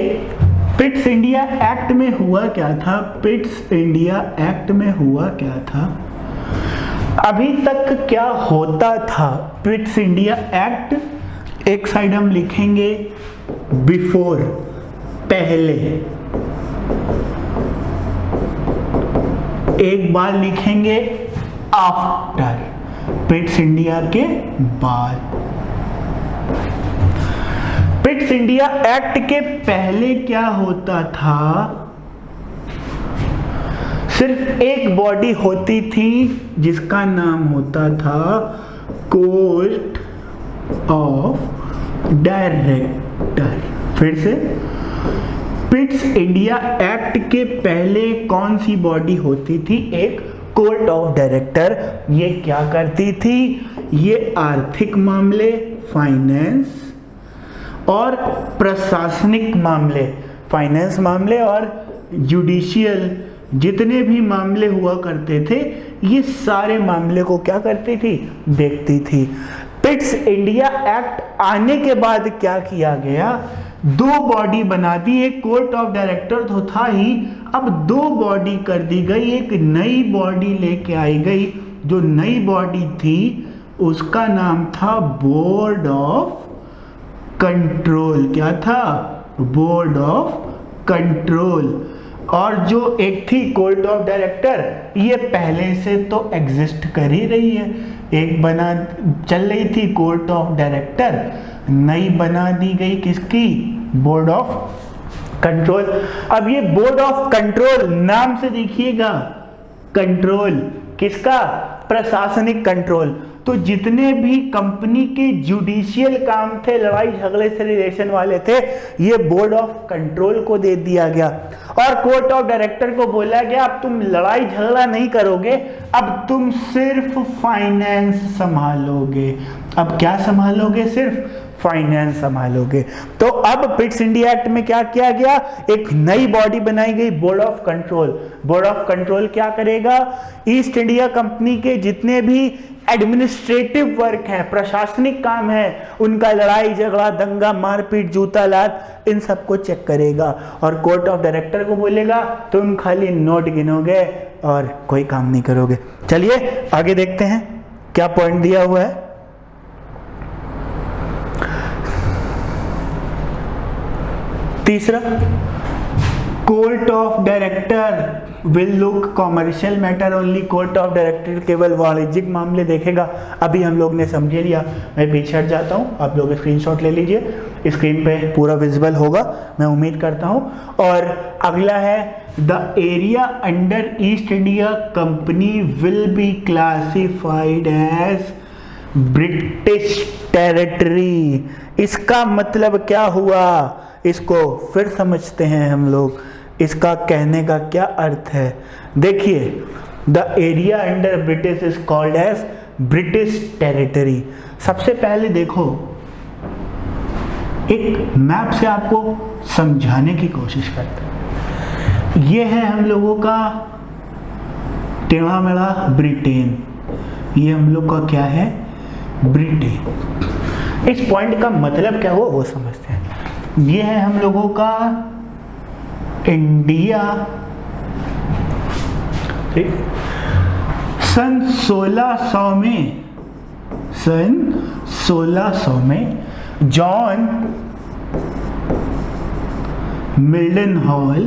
पिट्स इंडिया एक्ट में हुआ क्या था, पिट्स इंडिया एक्ट में हुआ क्या था, अभी तक क्या होता था। पिट्स इंडिया एक्ट एक साइड हम लिखेंगे बिफोर, पहले, एक बार लिखेंगे आफ्टर, पिट्स इंडिया के बाद। पिट्स इंडिया एक्ट के पहले क्या होता था, सिर्फ एक बॉडी होती थी जिसका नाम होता था कोर्ट ऑफ डायरेक्टर। फिर से, पिट्स इंडिया एक्ट के पहले कौन सी बॉडी होती थी, एक कोर्ट ऑफ डायरेक्टर। ये क्या करती थी, ये आर्थिक मामले, फाइनेंस और प्रशासनिक मामले, फाइनेंस मामले और जुडिशियल जितने भी मामले हुआ करते थे, ये सारे मामले को क्या करती थी, देखती थी। पिट्स इंडिया एक्ट आने के बाद क्या किया गया, दो बॉडी बना दी, एक कोर्ट ऑफ डायरेक्टर तो था ही, अब दो बॉडी कर दी गई, एक नई बॉडी लेके आई गई। जो नई बॉडी थी उसका नाम था बोर्ड ऑफ कंट्रोल। क्या था, बोर्ड ऑफ कंट्रोल। और जो एक थी कोर्ट ऑफ डायरेक्टर, ये पहले से तो एग्जिस्ट कर ही रही है, एक बना चल रही थी कोर्ट ऑफ डायरेक्टर, नई बना दी गई किसकी, बोर्ड ऑफ कंट्रोल। अब ये बोर्ड ऑफ कंट्रोल नाम से देखिएगा, कंट्रोल किसका, प्रशासनिक कंट्रोल। तो जितने भी कंपनी के जुडिशियल काम थे, लड़ाई झगड़े से रिलेशन वाले थे, ये बोर्ड ऑफ कंट्रोल को दे दिया गया। और कोर्ट ऑफ डायरेक्टर को बोला गया अब तुम लड़ाई झगड़ा नहीं करोगे, अब तुम सिर्फ फाइनेंस संभालोगे। अब क्या संभालोगे, सिर्फ फाइनेंस संभालोगे। तो अब पिट्स इंडिया एक्ट में क्या किया गया, एक नई बॉडी बनाई गई, board of control. Board of control क्या करेगा, ईस्ट इंडिया कंपनी के जितने भी एडमिनिस्ट्रेटिव वर्क है, प्रशासनिक काम है, उनका लड़ाई झगड़ा, दंगा, मारपीट, जूता लात, इन सबको चेक करेगा। और कोर्ट ऑफ डायरेक्टर को बोलेगा तुम खाली नोट गिनोगे और कोई काम नहीं करोगे। चलिए आगे देखते हैं क्या पॉइंट दिया हुआ है। तीसरा, court of director will look commercial matter only. Court of director केवल वाणिज्यिक मामले देखेगा। अभी हम लोग ने समझ लिया, मैं पीछे हट जाता हूँ, आप लोग स्क्रीनशॉट ले लीजिए, स्क्रीन पे पूरा विजिबल होगा मैं उम्मीद करता हूँ। और अगला है the area under East India Company will be classified as British territory. इसका मतलब क्या हुआ, इसको फिर समझते हैं हम लोग, इसका कहने का क्या अर्थ है। देखिए, the area under British is called as British territory. सबसे पहले देखो, एक मैप से आपको समझाने की कोशिश करते हैं। ये है हम लोगों का टेढ़ा मेढ़ा ब्रिटेन, ये हम लोग का क्या है, ब्रिटेन। इस पॉइंट का मतलब क्या हुआ वो समझते हैं। ये है हम लोगों का इंडिया। ठीक, सन 1600 में जॉन मिल्टन हॉल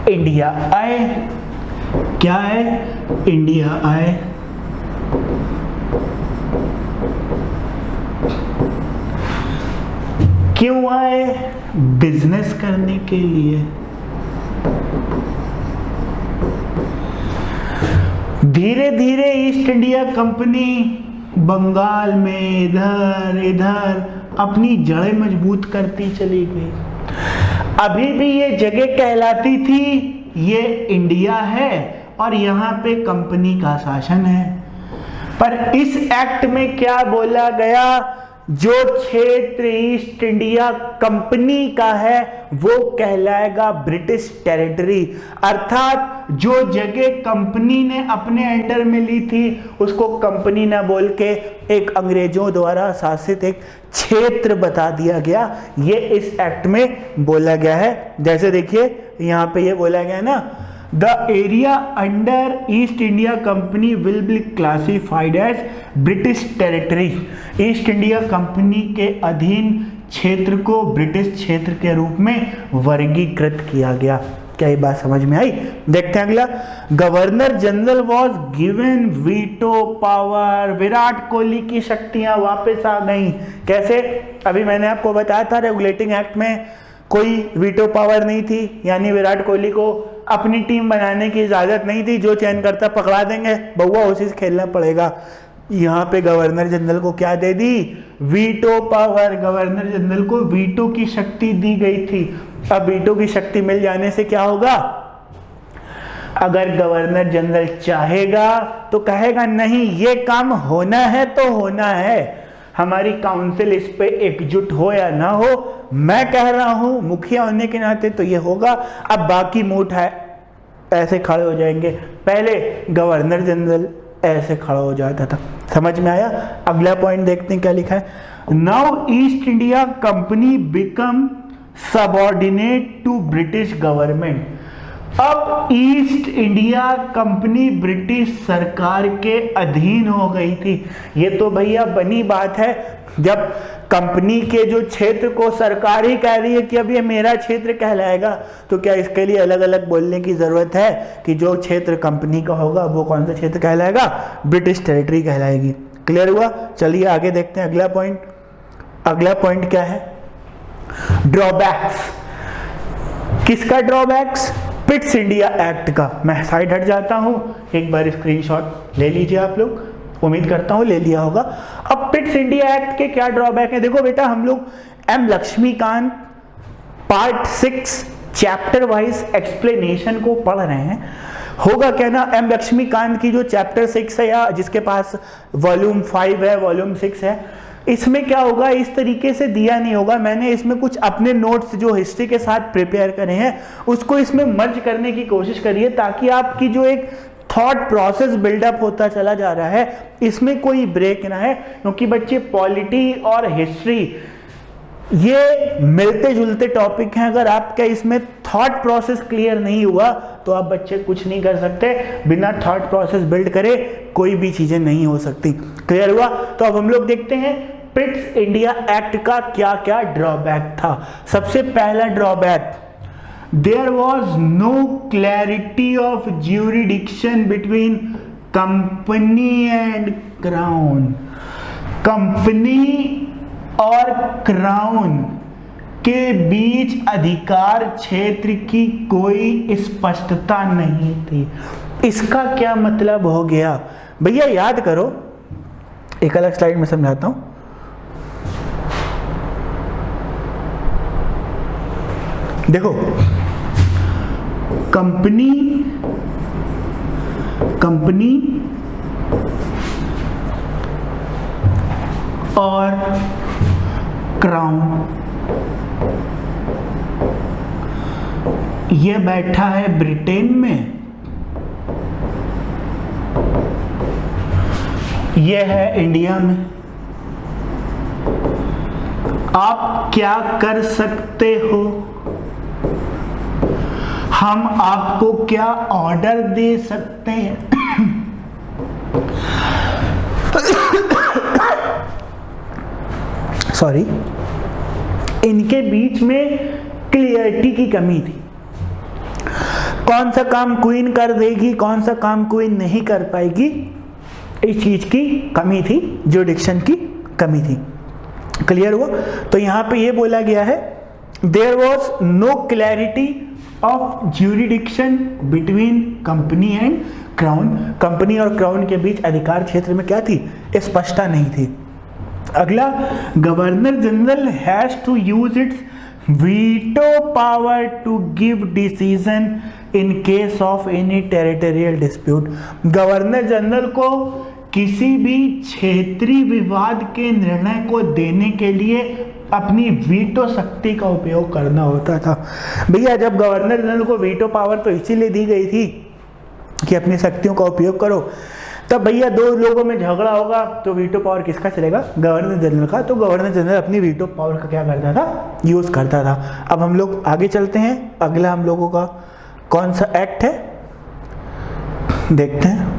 इंडिया आए। क्या है, इंडिया आए। क्यों आए, बिजनेस करने के लिए। धीरे धीरे ईस्ट इंडिया कंपनी बंगाल में इधर इधर अपनी जड़ें मजबूत करती चली गई। अभी भी ये जगह कहलाती थी ये इंडिया है और यहाँ पे कंपनी का शासन है। पर इस एक्ट में क्या बोला गया, जो क्षेत्र ईस्ट इंडिया कंपनी का है वो कहलाएगा ब्रिटिश टेरिटरी। अर्थात जो जगह कंपनी ने अपने अंडर में ली थी उसको कंपनी ना बोल के एक अंग्रेजों द्वारा शासित एक क्षेत्र बता दिया गया। ये इस एक्ट में बोला गया है। जैसे देखिए यहां पे ये बोला गया ना, the area under East India Company will be classified as British territory. East India Company के अधीन क्षेत्र को ब्रिटिश क्षेत्र के रूप में वर्गीकृत किया गया। क्या ये बात समझ में आई? देखते हैं अगला। Governor general was given veto power. Virat Kohli की शक्तियां वापस आ गई। कैसे? अभी मैंने आपको बताया था रेगुलेटिंग एक्ट में कोई वीटो पावर नहीं थी, यानी विराट कोहली को अपनी टीम बनाने की इजाजत नहीं थी। जो चयन करता पकड़ा देंगे, बउआ उसी से खेलना पड़ेगा। यहाँ पे गवर्नर जनरल को क्या दे दी? Veto power. गवर्नर जनरल को वीटो की शक्ति दी गई थी। अब वीटो की शक्ति मिल जाने से क्या होगा? अगर गवर्नर जनरल चाहेगा तो कहेगा नहीं ये काम होना है तो होना है, हमारी काउंसिल इस पे एकजुट हो या ना हो, मैं कह रहा हूं मुखिया होने के नाते तो ये होगा। अब बाकी मूठ है ऐसे खड़े हो जाएंगे। पहले गवर्नर जनरल ऐसे खड़ा हो जाता था। समझ में आया? अगला पॉइंट देखते हैं क्या लिखा है। Now East India Company become subordinate to British government. अब ईस्ट इंडिया कंपनी ब्रिटिश सरकार के अधीन हो गई थी। ये तो भैया बनी बात है, जब कंपनी के जो क्षेत्र को सरकार ही कह रही है कि अब ये मेरा क्षेत्र कहलाएगा, तो क्या इसके लिए अलग अलग बोलने की जरूरत है कि जो क्षेत्र कंपनी का होगा वो कौन सा क्षेत्र कहलाएगा? ब्रिटिश टेरिटरी कहलाएगी। क्लियर हुआ? चलिए आगे देखते हैं अगला पॉइंट। अगला पॉइंट क्या है? ड्रॉबैक्स। किसका ड्रॉबैक्स? पिट्स इंडिया एक्ट का। मैं साइड हट जाता हूं, एक बार स्क्रीनशॉट ले लीजिए आप लोग, उम्मीद करता हूं ले लिया होगा। अब पिट्स इंडिया एक्ट के क्या ड्रॉबैक है? देखो बेटा, हम लोग M Laxmikanth part 6 chapter wise explanation को पढ़ रहे हैं। होगा क्या ना, एम लक्ष्मीकांत की जो चैप्टर 6 है या जिसके पास वॉल्यूम 5 है, वॉल्यूम 6 है, इसमें क्या होगा इस तरीके से दिया नहीं होगा। मैंने इसमें कुछ अपने नोट्स जो हिस्ट्री के साथ प्रिपेयर करे हैं उसको इसमें मर्ज करने की कोशिश करिए, ताकि आपकी जो एक थॉट प्रोसेस बिल्डअप होता चला जा रहा है इसमें कोई ब्रेक ना है। क्योंकि बच्चे पॉलिटी और हिस्ट्री ये मिलते जुलते टॉपिक हैं। अगर आपका इसमें थॉट प्रोसेस क्लियर नहीं हुआ तो आप बच्चे कुछ नहीं कर सकते। बिना थॉट प्रोसेस बिल्ड करे कोई भी चीजें नहीं हो सकती। क्लियर हुआ? तो अब हम लोग देखते हैं पिट्स इंडिया एक्ट का क्या क्या ड्रॉबैक था। सबसे पहला drawback, there was no clarity of jurisdiction between company and crown. Company और क्राउन के बीच अधिकार क्षेत्र की कोई स्पष्टता नहीं थी। इसका क्या मतलब हो गया भैया? याद करो, एक अलग स्लाइड में समझाता हूं। देखो, कंपनी और क्राउन ये बैठा है ब्रिटेन में, ये है इंडिया में। आप क्या कर सकते हो? हम आपको क्या ऑर्डर दे सकते हैं? सॉरी, इनके बीच में क्लियरिटी की कमी थी। कौन सा काम क्वीन कर देगी, कौन सा काम क्वीन नहीं कर पाएगी, इस चीज की कमी थी, ज्यूरिडिक्शन की कमी थी। क्लियर हुआ? तो यहां पे ये बोला गया है, there was no clarity of jurisdiction between company and crown. Company और क्राउन के बीच अधिकार क्षेत्र में क्या थी? स्पष्टता नहीं थी। अगला, governor general has to use its veto power to give decision in case of any territorial dispute. Governor general को किसी भी क्षेत्रीय विवाद के निर्णय को देने के लिए अपनी वीटो शक्ति का उपयोग करना होता था। भैया जब गवर्नर जनरल को वीटो पावर तो इसीलिए दी गई थी कि अपनी शक्तियों का उपयोग करो, तब भैया दो लोगों में झगड़ा होगा तो वीटो पावर किसका चलेगा? गवर्नर जनरल का। तो गवर्नर जनरल अपनी वीटो पावर का क्या करता था? यूज करता था। अब हम लोग आगे चलते हैं, अगला हम लोगों का कौन सा एक्ट है देखते हैं।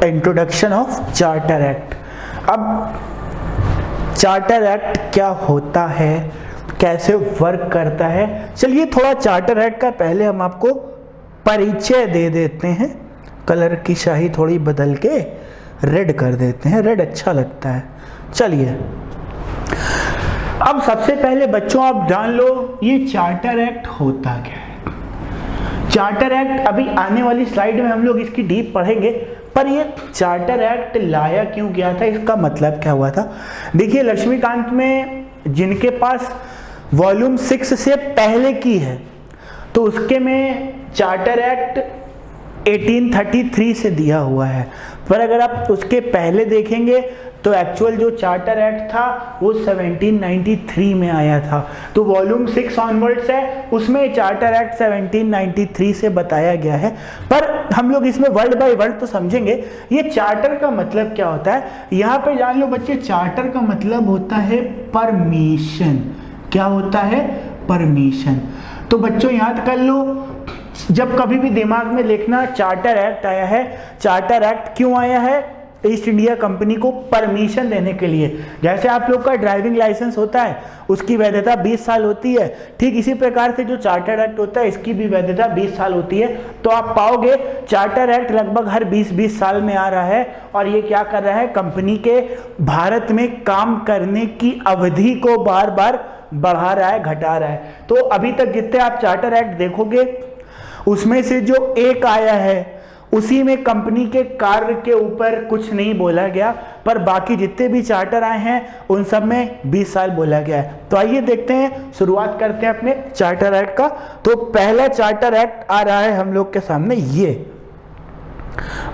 Introduction of charter act. अब चार्टर एक्ट क्या होता है, कैसे वर्क करता है, चलिए थोड़ा चार्टर एक्ट का पहले हम आपको परिचय दे देते हैं। कलर की शाही थोड़ी बदल के रेड कर देते हैं, रेड अच्छा लगता है। चलिए अब सबसे पहले बच्चों आप जान लो ये चार्टर एक्ट होता क्या है। चार्टर एक्ट अभी आने वाली स्लाइड में हम लोग इसकी डीप पढ़ेंगे, पर ये चार्टर एक्ट लाया क्यों गया था, इसका मतलब क्या हुआ था। देखिए लक्ष्मीकांत में जिनके पास वॉल्यूम 6 से पहले की है तो उसके में चार्टर एक्ट 1833 से दिया हुआ है, पर अगर आप उसके पहले देखेंगे तो एक्चुअल जो चार्टर एक्ट था वो 1793 में आया था। तो वॉल्यूम 6 ऑनवर्ड्स है, उसमें चार्टर एक्ट 1793 से बताया गया है। पर हम लोग इसमें वर्ड बाय वर्ड तो समझेंगे। ये चार्टर का मतलब क्या होता है, यहाँ पे जान लो बच्चे, चार्टर का मतलब होता है परमिशन। क्या होता है? परमिशन। तो बच्चों याद कर लो, जब कभी भी दिमाग में लिखना चार्टर एक्ट आया है, चार्टर एक्ट क्यों आया है? ईस्ट इंडिया कंपनी को परमिशन देने के लिए। जैसे आप लोग का ड्राइविंग लाइसेंस होता है उसकी वैधता 20 साल होती है, ठीक इसी प्रकार से जो चार्टर एक्ट होता है इसकी भी वैधता 20 साल होती है। तो आप पाओगे चार्टर एक्ट लगभग हर 20-20 साल में आ रहा है, और ये क्या कर रहा है? कंपनी के भारत में काम करने की अवधि को बार बार बढ़ा रहा है, घटा रहा है। तो अभी तक जितने आप चार्टर एक्ट देखोगे उसमें से जो एक आया है उसी में कंपनी के कार्य के ऊपर कुछ नहीं बोला गया, पर बाकी जितने भी चार्टर आए हैं उन सब में 20 साल बोला गया है। तो आइए देखते हैं, शुरुआत करते हैं अपने चार्टर एक्ट का। तो पहला चार्टर एक्ट आ रहा है हम लोग के सामने ये,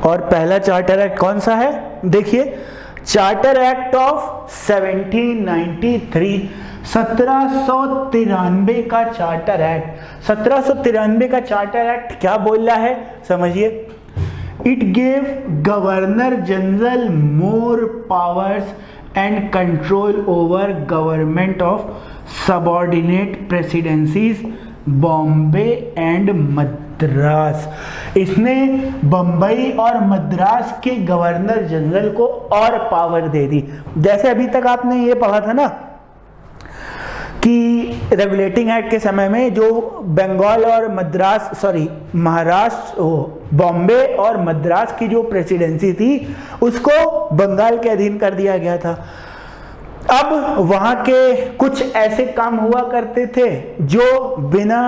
और पहला चार्टर एक्ट कौन सा है? देखिए चार्टर एक्ट ऑफ 1793, 1793 का चार्टर एक्ट। 1793 का चार्टर एक्ट क्या बोल रहा है समझिए। It gave governor general more powers and control over government of subordinate presidencies Bombay and Madras. इसने बम्बई और मद्रास के गवर्नर जनरल को और पावर दे दी। जैसे अभी तक आपने ये पढ़ा था ना कि रेगुलेटिंग एक्ट के समय में जो बंगाल और मद्रास, महाराष्ट्र, बॉम्बे और मद्रास की जो प्रेसिडेंसी थी उसको बंगाल के अधीन कर दिया गया था। अब वहां के कुछ ऐसे काम हुआ करते थे जो बिना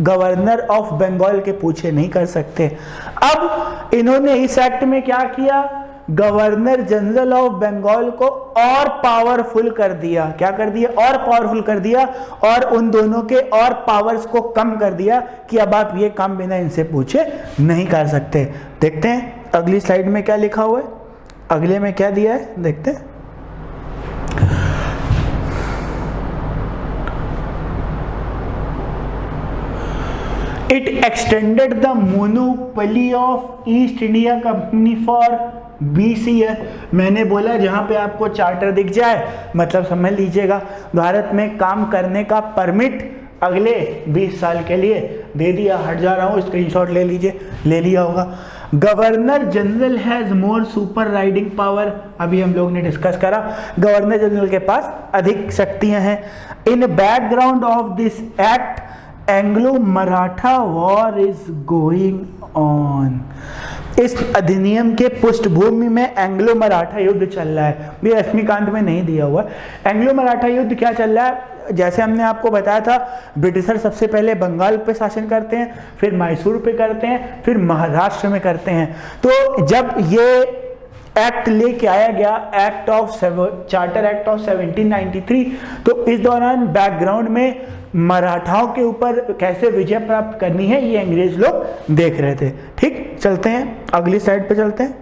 गवर्नर ऑफ बंगाल के पूछे नहीं कर सकते। अब इन्होंने इस एक्ट में क्या किया? गवर्नर जनरल ऑफ बंगाल को और पावरफुल कर दिया। क्या कर दिया? और पावरफुल कर दिया, और उन दोनों के और पावर्स को कम कर दिया कि अब आप ये काम बिना इनसे पूछे नहीं कर सकते। देखते हैं अगली स्लाइड में क्या लिखा हुआ है, अगले में क्या दिया है देखते हैं। It extended the monopoly of East India Company for 20 year. मैंने बोला जहां पे आपको चार्टर दिख जाए मतलब समझ लीजिएगा भारत में काम करने का परमिट अगले 20 साल के लिए दे दिया। हट जा रहा हूँ, स्क्रीनशॉट ले लीजिए, ले लिया होगा। Governor general has more super riding power, अभी हम लोग ने डिस्कस करा, गवर्नर जनरल के पास अधिक शक्तियां हैं। In background of this act Anglo Maratha war is going on. इस अधिनियम के पृष्ठभूमि में एंग्लो मराठा युद्ध चल रहा है। ये लक्ष्मीकांत में नहीं दिया हुआ। एंग्लो मराठा युद्ध क्या चल रहा है? जैसे हमने आपको बताया था, ब्रिटिशर सबसे पहले बंगाल पे शासन करते हैं, फिर मैसूर पे करते हैं, फिर महाराष्ट्र में करते हैं। तो जब ये एक्ट लेके आया गया, चार्टर एक्ट ऑफ 1793। तो इस दौरान बैकग्राउंड में मराठाओं के ऊपर कैसे विजय प्राप्त करनी है ये अंग्रेज लोग देख रहे थे। ठीक, चलते हैं अगली साइड पे चलते हैं।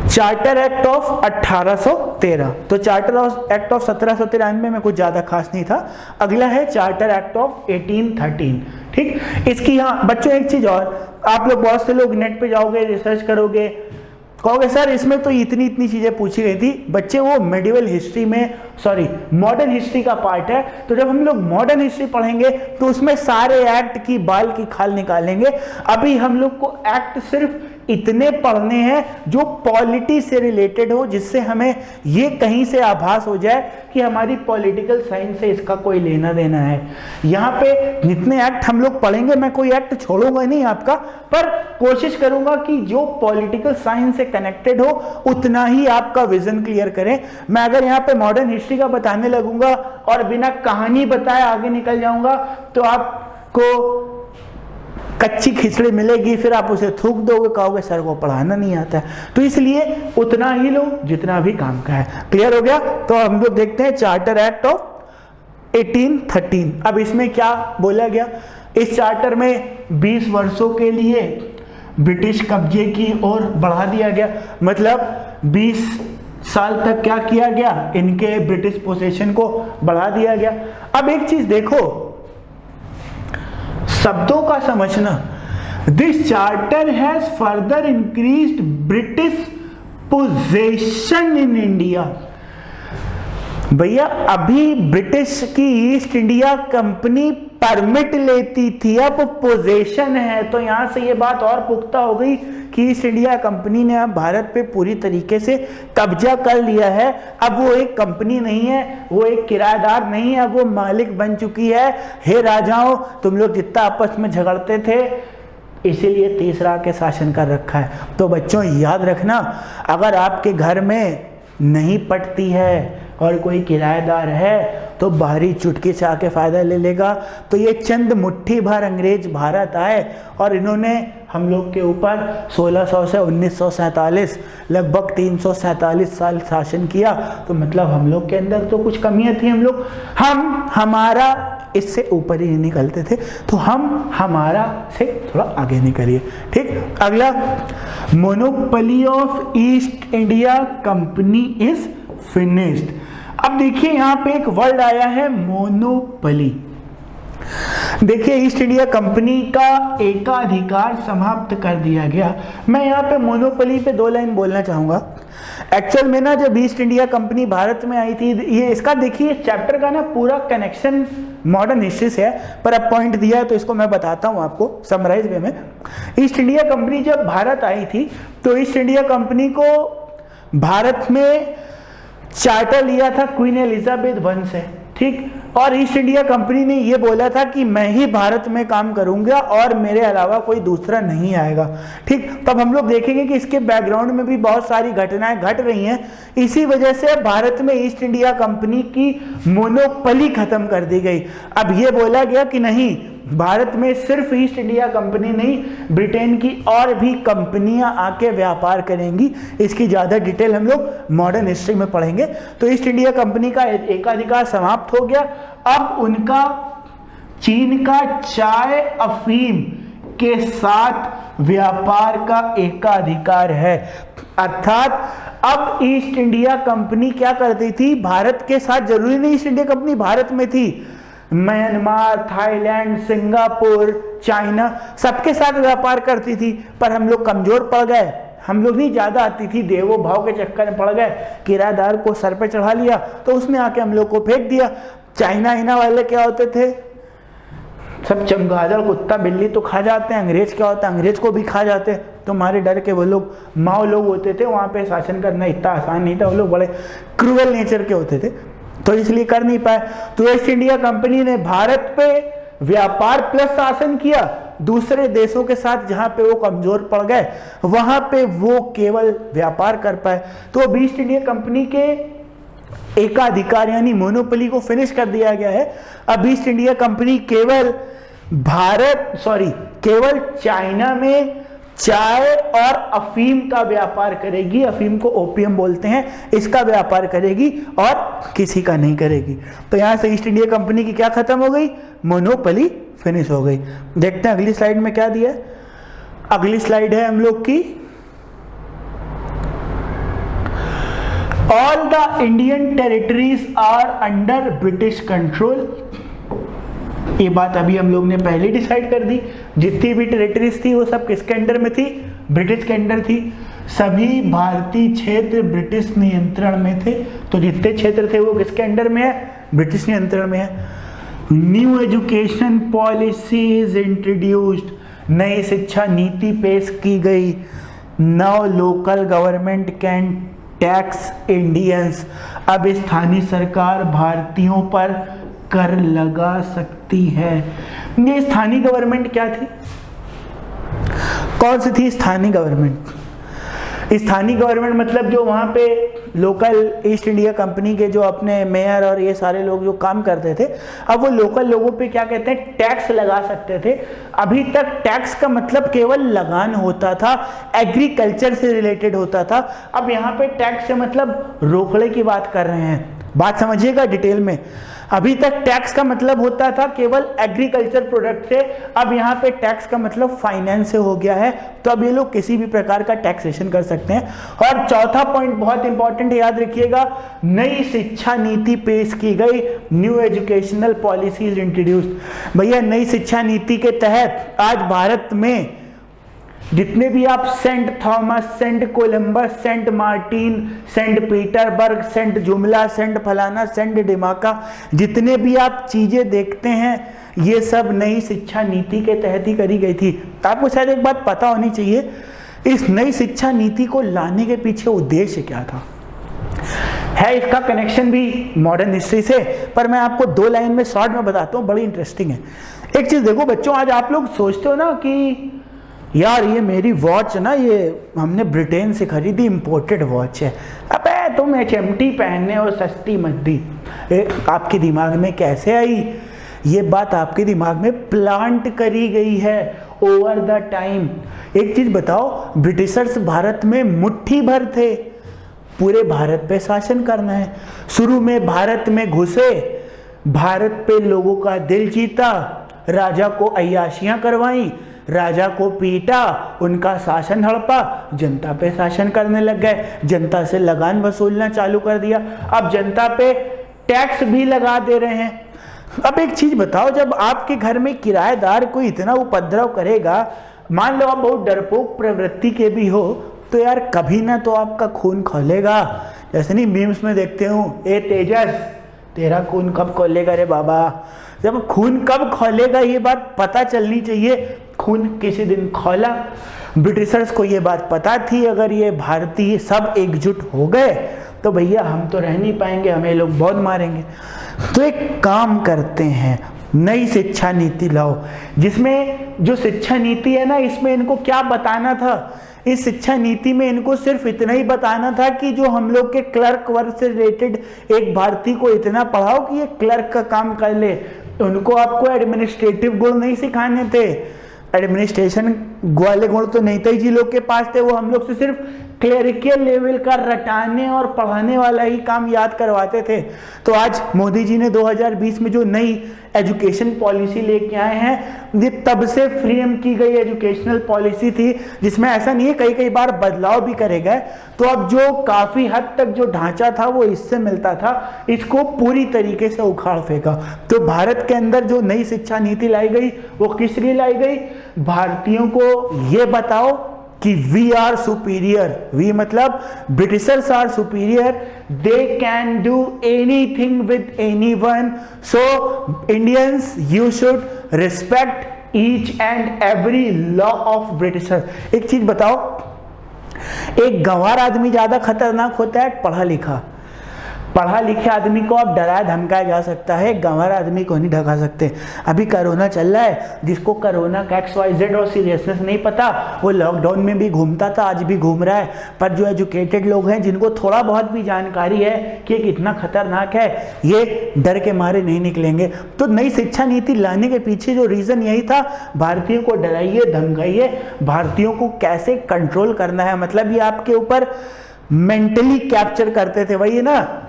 Charter act of 1813। तो चार्टर एक्ट ऑफ 1793 में कुछ ज्यादा खास नहीं था। अगला है चार्टर एक्ट ऑफ 1813। ठीक, इसकी यहाँ बच्चों एक चीज और, आप लोग बहुत से लोग नेट पे जाओगे, रिसर्च करोगे, कहोगे सर इसमें तो इतनी चीजें पूछी गई थी। बच्चे वो मेडिवल हिस्ट्री में, सॉरी मॉडर्न हिस्ट्री का पार्ट है। तो जब हम लोग मॉडर्न हिस्ट्री पढ़ेंगे तो उसमें सारे एक्ट की बाल की खाल निकालेंगे। अभी हम लोग को एक्ट सिर्फ इतने पढ़ने हैं जो पॉलिटी से रिलेटेड हो, जिससे हमें ये कहीं से आभास हो जाए कि हमारी पॉलिटिकल साइंस से इसका कोई लेना देना है। यहाँ पे जितने एक्ट हम लोग पढ़ेंगे, मैं कोई एक्ट छोड़ूंगा नहीं आपका, पर कोशिश करूंगा कि जो पॉलिटिकल साइंस से कनेक्टेड हो उतना ही आपका विजन क्लियर करें। मैं अगर यहाँ पे मॉडर्न हिस्ट्री का बताने लगूंगा और बिना कहानी बताए आगे निकल जाऊंगा तो आपको कच्ची खिचड़ी मिलेगी, फिर आप उसे थूक दोगे, कहोगे सर को पढ़ाना नहीं आता है। तो इसलिए उतना ही लो जितना भी काम का है। क्लियर हो गया? तो हम लोग देखते हैं चार्टर एक्ट ऑफ 1813। अब इसमें क्या बोला गया? इस चार्टर में 20 वर्षों के लिए ब्रिटिश कब्जे की ओर बढ़ा दिया गया। मतलब 20 साल तक क्या किया गया? इनके ब्रिटिश पोसेशन को बढ़ा दिया गया। अब एक चीज देखो, शब्दों का समझना। This charter has further increased British possession in India. भैया अभी ब्रिटिश की ईस्ट इंडिया कंपनी परमिट लेती थी, अब पोजेशन है। तो यहां से ये बात और पुख्ता हो गई कि ईस्ट इंडिया कंपनी ने अब भारत पे पूरी तरीके से कब्जा कर लिया है। अब वो एक कंपनी नहीं है, वो एक किराएदार नहीं है, अब वो मालिक बन चुकी है। हे राजाओं, तुम लोग जितना आपस में झगड़ते थे इसीलिए तीसरा के शासन कर रखा है। तो बच्चों याद रखना, अगर आपके घर में नहीं पटती है और कोई किराएदार है तो बाहरी चुटकी से आके फायदा ले लेगा। तो ये चंद मुट्ठी भर अंग्रेज भारत आए और इन्होंने हम लोग के ऊपर 1600 से 1947 लगभग 347 साल शासन किया। तो मतलब हम लोग के अंदर तो कुछ कमियां थी। हमारा इससे ऊपर ही निकलते थे, तो हम हमारा से थोड़ा आगे निकलिए। ठीक, अगला, monopoly of east India company is finished. अब देखिए यहाँ पे एक वर्ड आया है मोनोपोली। देखिए ईस्ट इंडिया कंपनी का एकाधिकार समाप्त कर दिया गया। मैं यहाँ पे मोनोपोली पे 2 लाइन बोलना चाहूंगा। एक्चुअल में ना जब ईस्ट इंडिया कंपनी भारत में आई थी, ये इसका देखिए चैप्टर का ना पूरा कनेक्शन मॉडर्न हिस्ट्री से है, पर अब पॉइंट दिया है तो इसको मैं बताता हूँ आपको समराइज वे में। ईस्ट इंडिया कंपनी जब भारत आई थी तो ईस्ट इंडिया कंपनी को भारत में चार्टर लिया था क्वीन एलिजाबेथ वन से। ठीक, और ईस्ट इंडिया कंपनी ने ये बोला था कि मैं ही भारत में काम करूंगा और मेरे अलावा कोई दूसरा नहीं आएगा। ठीक, तब हम लोग देखेंगे कि इसके बैकग्राउंड में भी बहुत सारी घटनाएं घट रही हैं। इसी वजह से भारत में ईस्ट इंडिया कंपनी की मोनोपोली खत्म कर दी गई। अब ये बोला गया कि नहीं, भारत में सिर्फ ईस्ट इंडिया कंपनी नहीं, ब्रिटेन की और भी कंपनियां आके व्यापार करेंगी। इसकी ज्यादा डिटेल हम लोग मॉडर्न हिस्ट्री में पढ़ेंगे। तो ईस्ट इंडिया कंपनी का एकाधिकार समाप्त हो गया। अब उनका चीन का चाय अफीम के साथ व्यापार का एकाधिकार है। अर्थात अब ईस्ट इंडिया कंपनी क्या करती थी भारत के साथ, जरूरी नहीं ईस्ट इंडिया कंपनी भारत में थी, म्यांमार, थाईलैंड, सिंगापुर, चाइना सबके साथ व्यापार करती थी। पर हम लोग कमजोर पड़ गए, हम लोग नहीं ज्यादा आती थी, देवो भाव के चक्कर में पड़ गए, किराएदार को सर पे चढ़ा लिया तो उसने आके हम लोग को फेंक दिया। चाइना इना वाले क्या होते थे, सब चमगादड़ कुत्ता बिल्ली तो खा जाते हैं। अंग्रेज क्या होता है, अंग्रेज को भी खा जाते। तो हमारे डर के वो लोग माओ लोग होते थे, वहां पे शासन करना इतना आसान नहीं था, वो लोग बड़े क्रूअल नेचर के होते थे, तो इसलिए कर नहीं पाए। तो ईस्ट इंडिया कंपनी ने भारत पे व्यापार प्लस शासन किया, दूसरे देशों के साथ जहां पे वो कमजोर पड़ गए वहां पे वो केवल व्यापार कर पाए। तो अब ईस्ट इंडिया कंपनी के एकाधिकार यानी मोनोपोली को फिनिश कर दिया गया है। अब ईस्ट इंडिया कंपनी केवल चाइना में चाय और अफीम का व्यापार करेगी, अफीम को ओपियम बोलते हैं, इसका व्यापार करेगी और किसी का नहीं करेगी। तो यहां से ईस्ट इंडिया कंपनी की क्या खत्म हो गई, मोनोपोली फिनिश हो गई। देखते हैं अगली स्लाइड में क्या दिया है। अगली स्लाइड है हम लोग की, all the Indian territories are under British control. ये बात अभी हम लोग ने पहले डिसाइड कर दी, जितनी भी टेरिटरीज थी वो सब किसके अंडर में थी, ब्रिटिश के अंडर थी। सभी भारतीय क्षेत्र ब्रिटिश नियंत्रण में थे, तो जितने क्षेत्र थे वो किसके अंडर में है, ब्रिटिश नियंत्रण में है। New education policy is introduced, नई शिक्षा नीति पेश की गई। Now local government can tax Indians, अब स्थानीय सरकार भारतीयों पर कर लगा सकती है। ये स्थानीय गवर्नमेंट क्या थी, कौन सी थी स्थानीय गवर्नमेंट? स्थानीय गवर्नमेंट मतलब जो वहाँ पे लोकल ईस्ट इंडिया कंपनी के जो अपने मेयर और ये सारे लोग जो काम करते थे, अब वो लोकल लोगों पे क्या कहते हैं, टैक्स लगा सकते थे। अभी तक टैक्स का मतलब केवल लगान होता था, एग्रीकल्चर से रिलेटेड होता था। अब यहाँ पे टैक्स से मतलब रोकड़े की बात कर रहे हैं, बात समझिएगा डिटेल में। अभी तक टैक्स का मतलब होता था केवल एग्रीकल्चर प्रोडक्ट से, अब यहाँ पे टैक्स का मतलब फाइनेंस से हो गया है। तो अब ये लोग किसी भी प्रकार का टैक्सेशन कर सकते हैं। और चौथा पॉइंट बहुत इंपॉर्टेंट याद रखिएगा, नई शिक्षा नीति पेश की गई, न्यू एजुकेशनल पॉलिसीज इंट्रोड्यूस्ड। भैया नई शिक्षा नीति के तहत आज भारत में जितने भी आप saint Thomas, saint Columbus, saint Martin, saint Petersburg, saint जुमला, सेंट फलाना, सेंट डिमाका, जितने भी आप चीजें देखते हैं ये सब नई शिक्षा नीति के तहत ही करी गई थी। आपको शायद एक बात पता होनी चाहिए, इस नई शिक्षा नीति को लाने के पीछे उद्देश्य क्या था। है इसका कनेक्शन भी मॉडर्न हिस्ट्री से, पर मैं आपको 2 लाइन में शॉर्ट में बताता हूँ, बड़ी इंटरेस्टिंग है। एक चीज देखो बच्चों, आज आप लोग सोचते हो ना कि यार ये मेरी वॉच ना, ये हमने ब्रिटेन से खरीदी, इंपोर्टेड वॉच है, अबे तुम HMT पहनने हो, सस्ती मत दी। आपके दिमाग में कैसे आई ये बात? आपके दिमाग में प्लांट करी गई है ओवर द टाइम। एक चीज बताओ, ब्रिटिशर्स भारत में मुट्ठी भर थे, पूरे भारत पे शासन करना है। शुरू में भारत में घुसे, भारत पे लोगों का दिल जीता, राजा को अय्याशियां करवाई, राजा को पीटा, उनका शासन हड़पा, जनता पे शासन करने लग गए, जनता से लगान वसूलना चालू कर दिया, अब जनता पे टैक्स भी लगा दे रहे हैं। अब एक चीज बताओ, जब आपके घर में किराएदार कोई इतना उपद्रव करेगा, मान लो आप बहुत डरपोक प्रवृत्ति के भी हो, तो यार कभी ना तो आपका खून खोलेगा। जैसे नहीं मीम्स में देखते हूँ, ए तेजस तेरा खून कब खोलेगा रे बाबा। जब खून कब खोलेगा ये बात पता चलनी चाहिए, खून किसी दिन खोला। ब्रिटिशर्स को ये बात पता थी, अगर ये भारतीय सब एकजुट हो गए तो भैया हम तो रह नहीं पाएंगे, हमें लोग बहुत मारेंगे। तो एक काम करते हैं, नई शिक्षा नीति लाओ, जिसमें जो शिक्षा नीति है ना, इसमें इनको क्या बताना था, इस शिक्षा नीति में इनको सिर्फ इतना ही बताना था कि जो हम लोग के क्लर्क वर्ग से रिलेटेड एक भारतीय को इतना पढ़ाओ कि ये क्लर्क का काम कर ले। उनको आपको एडमिनिस्ट्रेटिव गुण नहीं सिखाने थे, एडमिनिस्ट्रेशन वाले गुण तो नेताजी जी लोग के पास थे, वो हम लोग से सिर्फ क्लेरिकल लेवल का रटाने और पढ़ाने वाला ही काम याद करवाते थे। तो आज मोदी जी ने 2020 में जो नई एजुकेशन पॉलिसी लेके आए हैं, ये तब से फ्रेम की गई एजुकेशनल पॉलिसी थी, जिसमें ऐसा नहीं है, कई कई बार बदलाव भी करे गए। तो अब जो काफी हद तक जो ढांचा था वो इससे मिलता था, इसको पूरी तरीके से उखाड़ फेंका। तो भारत के अंदर जो नई शिक्षा नीति लाई गई वो किस लिए लाई गई? भारतीयों को ये बताओ कि वी आर सुपीरियर, वी मतलब Britishers are superior, they can do anything with anyone, so Indians you should respect each and every law of Britisher. एक चीज बताओ, एक गंवार आदमी ज्यादा खतरनाक होता है पढ़ा लिखा? पढ़ा लिखे आदमी को अब डराया धमकाया जा सकता है, गंवारा आदमी को नहीं ढका सकते। अभी कोरोना चल रहा है, जिसको कोरोना का XYZ और सीरियसनेस नहीं पता, वो लॉकडाउन में भी घूमता था, आज भी घूम रहा है। पर जो एजुकेटेड लोग हैं, जिनको थोड़ा बहुत भी जानकारी है कि ये कितना खतरनाक है, ये डर के मारे नहीं निकलेंगे। तो नई शिक्षा नीति लाने के पीछे जो रीजन यही था, भारतीयों को डराइए धमकाइए, भारतीयों को कैसे कंट्रोल करना है, मतलब ये आपके ऊपर मेंटली कैप्चर करते थे। वही ना,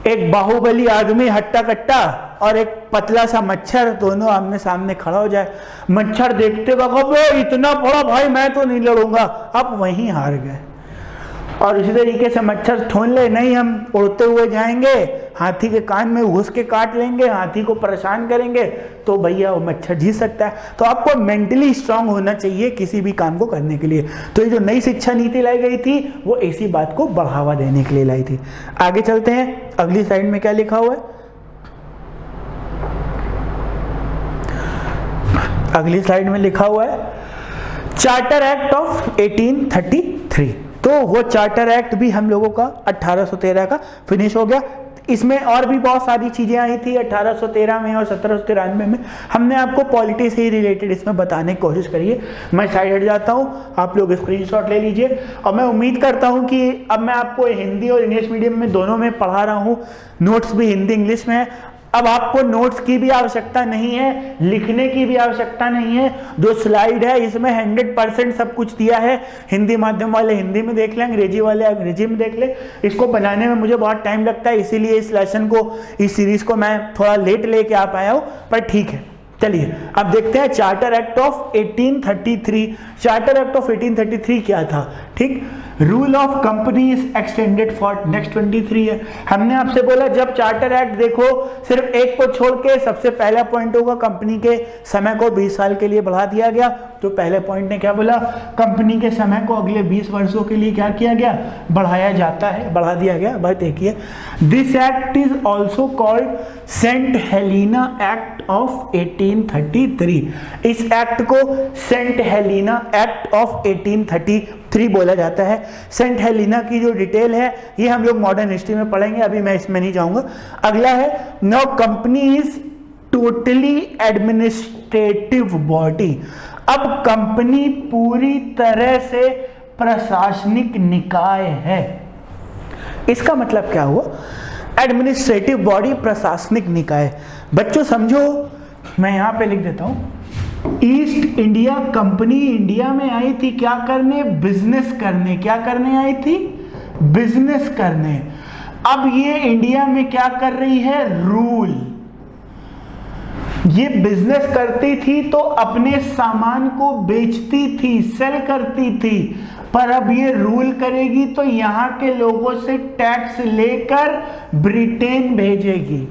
एक बाहुबली आदमी हट्टा कट्टा और एक पतला सा मच्छर, दोनों आमने सामने खड़ा हो जाए, मच्छर देखते वक्त इतना बड़ा भाई मैं तो नहीं लड़ूंगा, अब वहीं हार गए। और इसी तरीके से मच्छर ठोन ले, नहीं हम उड़ते हुए जाएंगे, हाथी के कान में घुस के काट लेंगे, हाथी को परेशान करेंगे, तो भैया वो मच्छर जीत सकता है। तो आपको मेंटली स्ट्रांग होना चाहिए किसी भी काम को करने के लिए। तो ये जो नई शिक्षा नीति लाई गई थी, वो इसी बात को बढ़ावा देने के लिए लाई थी। आगे चलते हैं, अगली स्लाइड में क्या लिखा हुआ है। अगली स्लाइड में लिखा हुआ है चार्टर एक्ट ऑफ 1833। तो वो चार्टर एक्ट भी हम लोगों का 1813 का फिनिश हो गया। इसमें और भी बहुत सारी चीजें आई थी 1813 में और 1793 में। हमने आपको पॉलिटी से ही रिलेटेड इसमें बताने की कोशिश करी है। मैं साइड हट जाता हूँ, आप लोग स्क्रीनशॉट ले लीजिए। और मैं उम्मीद करता हूँ कि अब मैं आपको हिंदी और इंग्लिश मीडियम में दोनों में पढ़ा रहा हूँ, नोट्स भी हिंदी इंग्लिश में है। अब आपको नोट्स की भी आवश्यकता नहीं है, लिखने की भी आवश्यकता नहीं है। जो स्लाइड है इसमें 100% सब कुछ दिया है। हिंदी माध्यम वाले हिंदी में देख लें, अंग्रेजी वाले अंग्रेजी में देख लें। इसको बनाने में मुझे बहुत टाइम लगता है, इसीलिए इस लेसन को, इस सीरीज को मैं थोड़ा लेट लेके आ पाया हूँ, पर ठीक है। चलिए अब देखते हैं charter act of 1833। Charter act of 1833 क्या था? ठीक, rule of company is extended for next 23 है। हमने आपसे बोला जब चार्टर एक्ट देखो, सिर्फ एक को छोड़ के सबसे पहला पॉइंट होगा, कंपनी के समय को 20 साल के लिए बढ़ा दिया गया। तो पहले पॉइंट ने क्या बोला, कंपनी के समय को अगले 20 वर्षों के लिए क्या किया गया, बढ़ाया जाता है, बढ़ा दिया गया। बात देखिए, this act is also called saint Helena act of 1833। इस एक्ट को सेंट हेलिना एक्ट ऑफ 1833 बोला जाता है। सेंट हेलिना की जो डिटेल है ये हम लोग मॉडर्न हिस्ट्री में पढ़ेंगे, अभी मैं इसमें नहीं जाऊंगा। अगला है, now company is totally administrative body. अब कंपनी पूरी तरह से प्रशासनिक निकाय है। इसका मतलब क्या हुआ, एडमिनिस्ट्रेटिव बॉडी, प्रशासनिक निकाय। बच्चों समझो, मैं यहां पे लिख देता हूं, ईस्ट इंडिया कंपनी इंडिया में आई थी क्या करने, बिजनेस करने। क्या करने आई थी, बिजनेस करने। अब ये इंडिया में क्या कर रही है, रूल। ये बिजनेस करती थी तो अपने सामान को बेचती थी, सेल करती थी, पर अब ये रूल करेगी तो यहां के लोगों से टैक्स लेकर ब्रिटेन भेजेगी।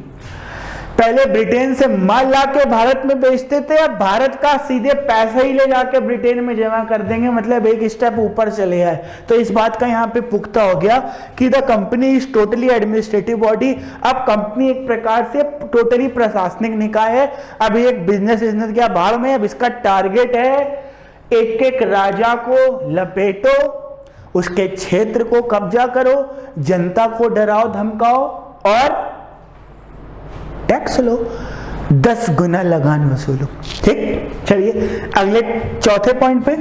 पहले ब्रिटेन से माल लाके भारत में बेचते थे, अब भारत का सीधे पैसा ही ले जाके ब्रिटेन में जमा कर देंगे, मतलब एक स्टेप ऊपर चले आए। तो इस बात का यहाँ पे पुख्ता हो गया कि the company is totally administrative body. अब कंपनी एक प्रकार से टोटली प्रशासनिक निकाय है। अभी एक बिजनेस क्या बाढ़ में, अब इसका टारगेट है एक एक राजा को लपेटो, उसके क्षेत्र को कब्जा करो, जनता को डराओ धमकाओ और टैक्स लो, 10 गुना लगान वसूलो। ठीक, चलिए अगले चौथे पॉइंट पे,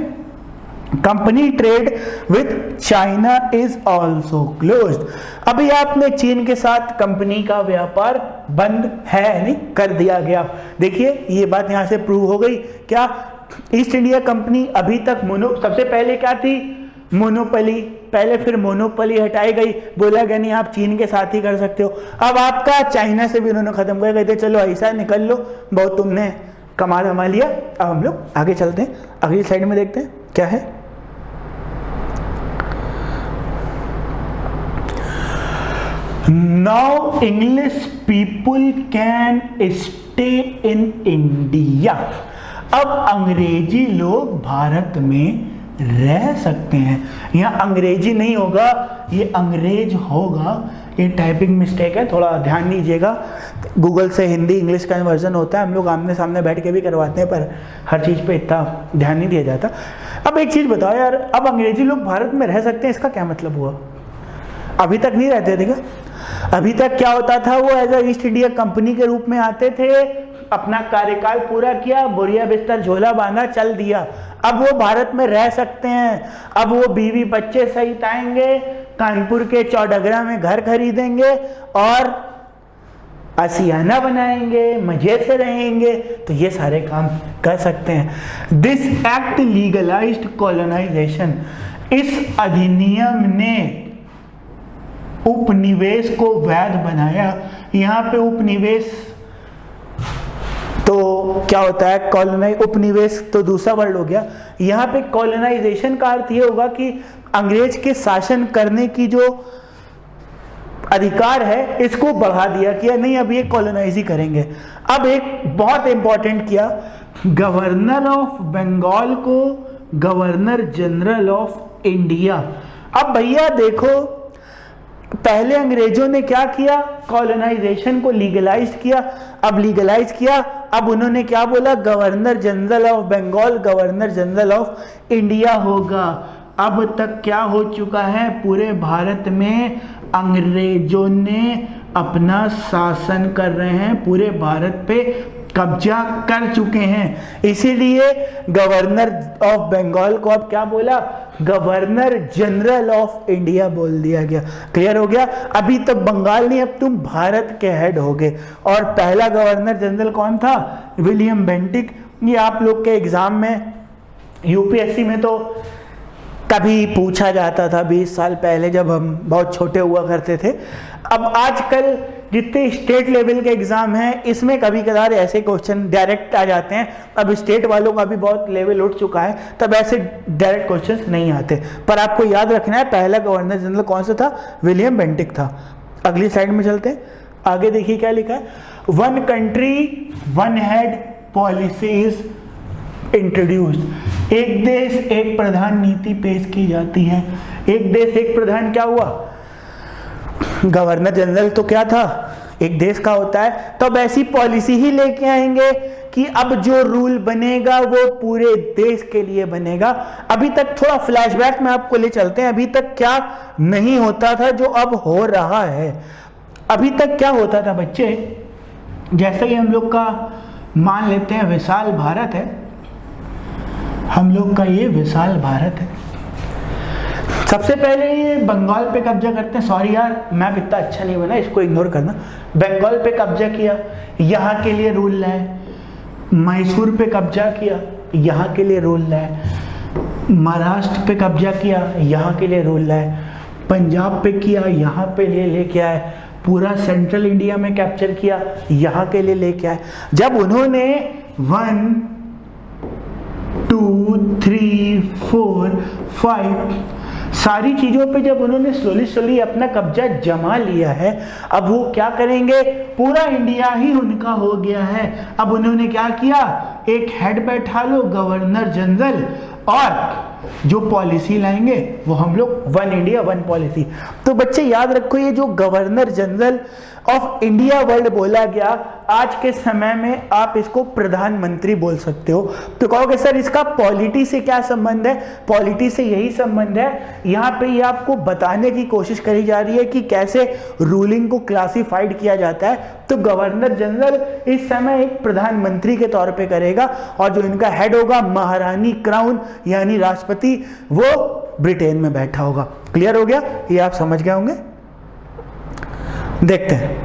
company trade with China is also closed. अभी आपने चीन के साथ कंपनी का व्यापार बंद है, नहीं कर दिया गया। देखिए ये बात यहां से प्रूव हो गई। क्या ईस्ट इंडिया कंपनी अभी तक सबसे पहले क्या थी, मोनोपोली। पहले फिर मोनोपोली हटाई गई, बोला गया नहीं आप चीन के साथ ही कर सकते हो। अब आपका चाइना से भी उन्होंने खत्म कर, कहते चलो ऐसा निकल लो, बहुत तुमने कमा लिया। अब हम लोग आगे चलते हैं, अगली स्लाइड में देखते हैं क्या है। Now English people can stay in India. अब अंग्रेजी लोग भारत में रह सकते हैं। यहाँ अंग्रेजी नहीं होगा, ये अंग्रेज होगा। ये टाइपिंग मिस्टेक है, थोड़ा ध्यान दीजिएगा। गूगल से हिंदी इंग्लिश का वर्जन होता है, हम लोग आमने सामने बैठ के भी करवाते हैं, पर हर चीज़ पे इतना ध्यान नहीं दिया जाता। अब एक चीज़ बताओ यार, अब अंग्रेजी लोग भारत में रह सकते हैं, इसका क्या मतलब हुआ? अभी तक नहीं रहते थे क्या? अभी तक क्या होता था, वो as a East India Company के रूप में आते थे, अपना कार्यकाल पूरा किया, बोरिया बिस्तर झोला बांधा, चल दिया। अब वो भारत में रह सकते हैं, अब वो बीवी बच्चे सहित आएंगे, कानपुर के चौडगरा में घर खरीदेंगे और आशियाना बनाएंगे, मजे से रहेंगे, तो ये सारे काम कर सकते हैं। दिस एक्ट लीगलाइज्ड कॉलोनाइजेशन, इस अधिनियम ने उपनिवेश को वैध बनाया। यहाँ पे उपनिवेश तो क्या होता है, उपनिवेश तो दूसरा वर्ड हो गया। यहाँ पे कॉलोनाइजेशन का अर्थ ये होगा कि अंग्रेज के शासन करने की जो अधिकार है इसको बढ़ा दिया, कि नहीं अब ये कॉलोनाइज ही करेंगे। अब एक बहुत इंपॉर्टेंट किया, गवर्नर ऑफ बंगाल को गवर्नर जनरल ऑफ इंडिया। अब भैया देखो, पहले अंग्रेजों ने क्या किया, कॉलोनाइजेशन को लीगलाइज किया। अब लीगलाइज किया, अब उन्होंने क्या बोला, governor general of Bengal governor general of India होगा। अब तक क्या हो चुका है, पूरे भारत में अंग्रेजों ने अपना शासन कर रहे हैं, पूरे भारत पे कब्जा कर चुके हैं। इसीलिए गवर्नर ऑफ बंगाल को अब क्या बोला, गवर्नर जनरल ऑफ इंडिया बोल दिया गया। क्लियर हो गया। अभी तक बंगाल नहीं, अब तुम भारत के हेड हो गए। और पहला गवर्नर जनरल कौन था, विलियम बेंटिक। ये आप लोग के एग्जाम में यूपीएससी में तो कभी पूछा जाता था 20 साल पहले, जब हम बहुत छोटे हुआ करते थे। अब आजकल जितने स्टेट लेवल के एग्जाम हैं, इसमें कभी कभार ऐसे क्वेश्चन डायरेक्ट आ जाते हैं। अब स्टेट वालों का भी बहुत लेवल उठ चुका है, तब ऐसे डायरेक्ट क्वेश्चंस नहीं आते। पर आपको याद रखना है, पहला गवर्नर जनरल कौन सा था, विलियम बेंटिक था। अगली स्लाइड में चलते हैं, आगे देखिए क्या लिखा है, one country one head policies introduced. एक देश एक प्रधान नीति पेश की जाती है। एक देश एक प्रधान क्या हुआ, गवर्नर जनरल तो क्या था, एक देश का होता है। तो अब ऐसी पॉलिसी ही लेके आएंगे कि अब जो रूल बनेगा वो पूरे देश के लिए बनेगा। अभी तक थोड़ा फ्लैशबैक में आपको ले चलते हैं, अभी तक क्या नहीं होता था जो अब हो रहा है। अभी तक क्या होता था बच्चे, जैसे ही हम लोग का मान लेते हैं विशाल भारत है, हम लोग का ये विशाल भारत है। सबसे पहले ये बंगाल पे कब्जा करते हैं। सॉरी यार, मैप इतना अच्छा नहीं बना, इसको इग्नोर करना। बंगाल पे कब्जा किया, यहाँ के लिए रूल लाए। मैसूर पे कब्जा किया, यहाँ के लिए रूल लाए। महाराष्ट्र पे कब्जा किया, यहाँ के लिए रूल लाए। पंजाब पे किया, यहाँ पे लेके आए। पूरा सेंट्रल इंडिया में कैप्चर किया, यहाँ के लिए लेके आए। जब उन्होंने 1 2 3 4 5 सारी चीजों पे जब उन्होंने स्लोली अपना कब्जा जमा लिया है, अब वो क्या करेंगे, पूरा इंडिया ही उनका हो गया है। अब उन्होंने क्या किया, एक हेड बैठा लो गवर्नर जनरल, और जो पॉलिसी लाएंगे वो हम लोग वन इंडिया वन पॉलिसी। तो बच्चे याद रखो, ये जो governor general of India word बोला गया, आज के समय में आप इसको प्रधानमंत्री बोल सकते हो। तो कहोगे सर इसका पॉलिटी से क्या संबंध है, पॉलिटी से यही संबंध है। यहाँ पे ये आपको बताने की कोशिश करी जा रही है कि कैसे रूलिंग को क्लासिफाइड किया जाता है। तो गवर्नर जनरल इस समय एक प्रधानमंत्री के तौर पे करेगा, और जो इनका हेड होगा महारानी क्राउन यानी राष्ट्रपति, वो ब्रिटेन में बैठा होगा। क्लियर हो गया, ये आप समझ गए होंगे। देखते हैं,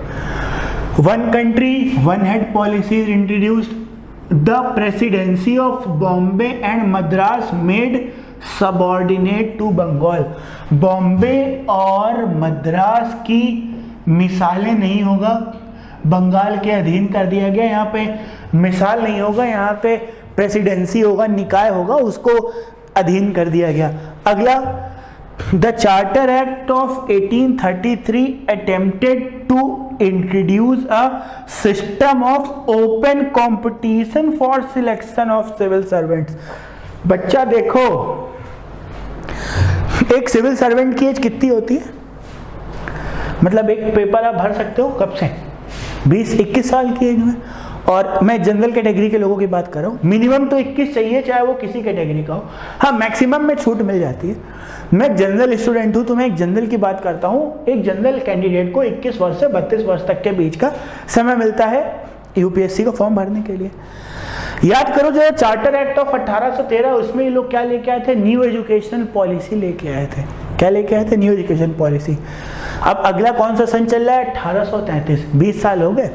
one country one head policy introduced. The presidency of Bombay and Madras made subordinate to Bengal. Bombay और मद्रास की मिसालें नहीं होगा, बंगाल के अधीन कर दिया गया। यहाँ पे मिसाल नहीं होगा, यहाँ पे प्रेसिडेंसी होगा, निकाय होगा, उसको अधीन कर दिया गया। अगला, the charter act of 1833 attempted to introduce a system of open competition for selection of civil servants. बच्चा देखो, एक सिविल सर्वेंट की एज कितनी होती है, मतलब एक पेपर आप भर सकते हो कब से, 20-21 साल की एज में। और मैं जनरल कैटेगरी के लोगों की बात कर रहा हूँ, मिनिमम तो 21 चाहिए, चाहे वो किसी कैटेगरी का हो। हाँ, मैक्सिमम में छूट मिल जाती है। मैं एक जनरल स्टूडेंट हूँ तो मैं एक जनरल की बात करता हूँ। एक जनरल कैंडिडेट को 21 वर्ष से 32 वर्ष तक के बीच का समय मिलता है यूपीएससी का फॉर्म भरने के लिए। याद करो जो चार्टर एक्ट ऑफ 1813 उसमें ये लोग क्या लेके आए थे, न्यू एजुकेशनल पॉलिसी लेके आए थे। क्या लेके आए थे? New education policy. अब अगला कौन सा सन चल रहा है? 1833। 20 साल हो गए।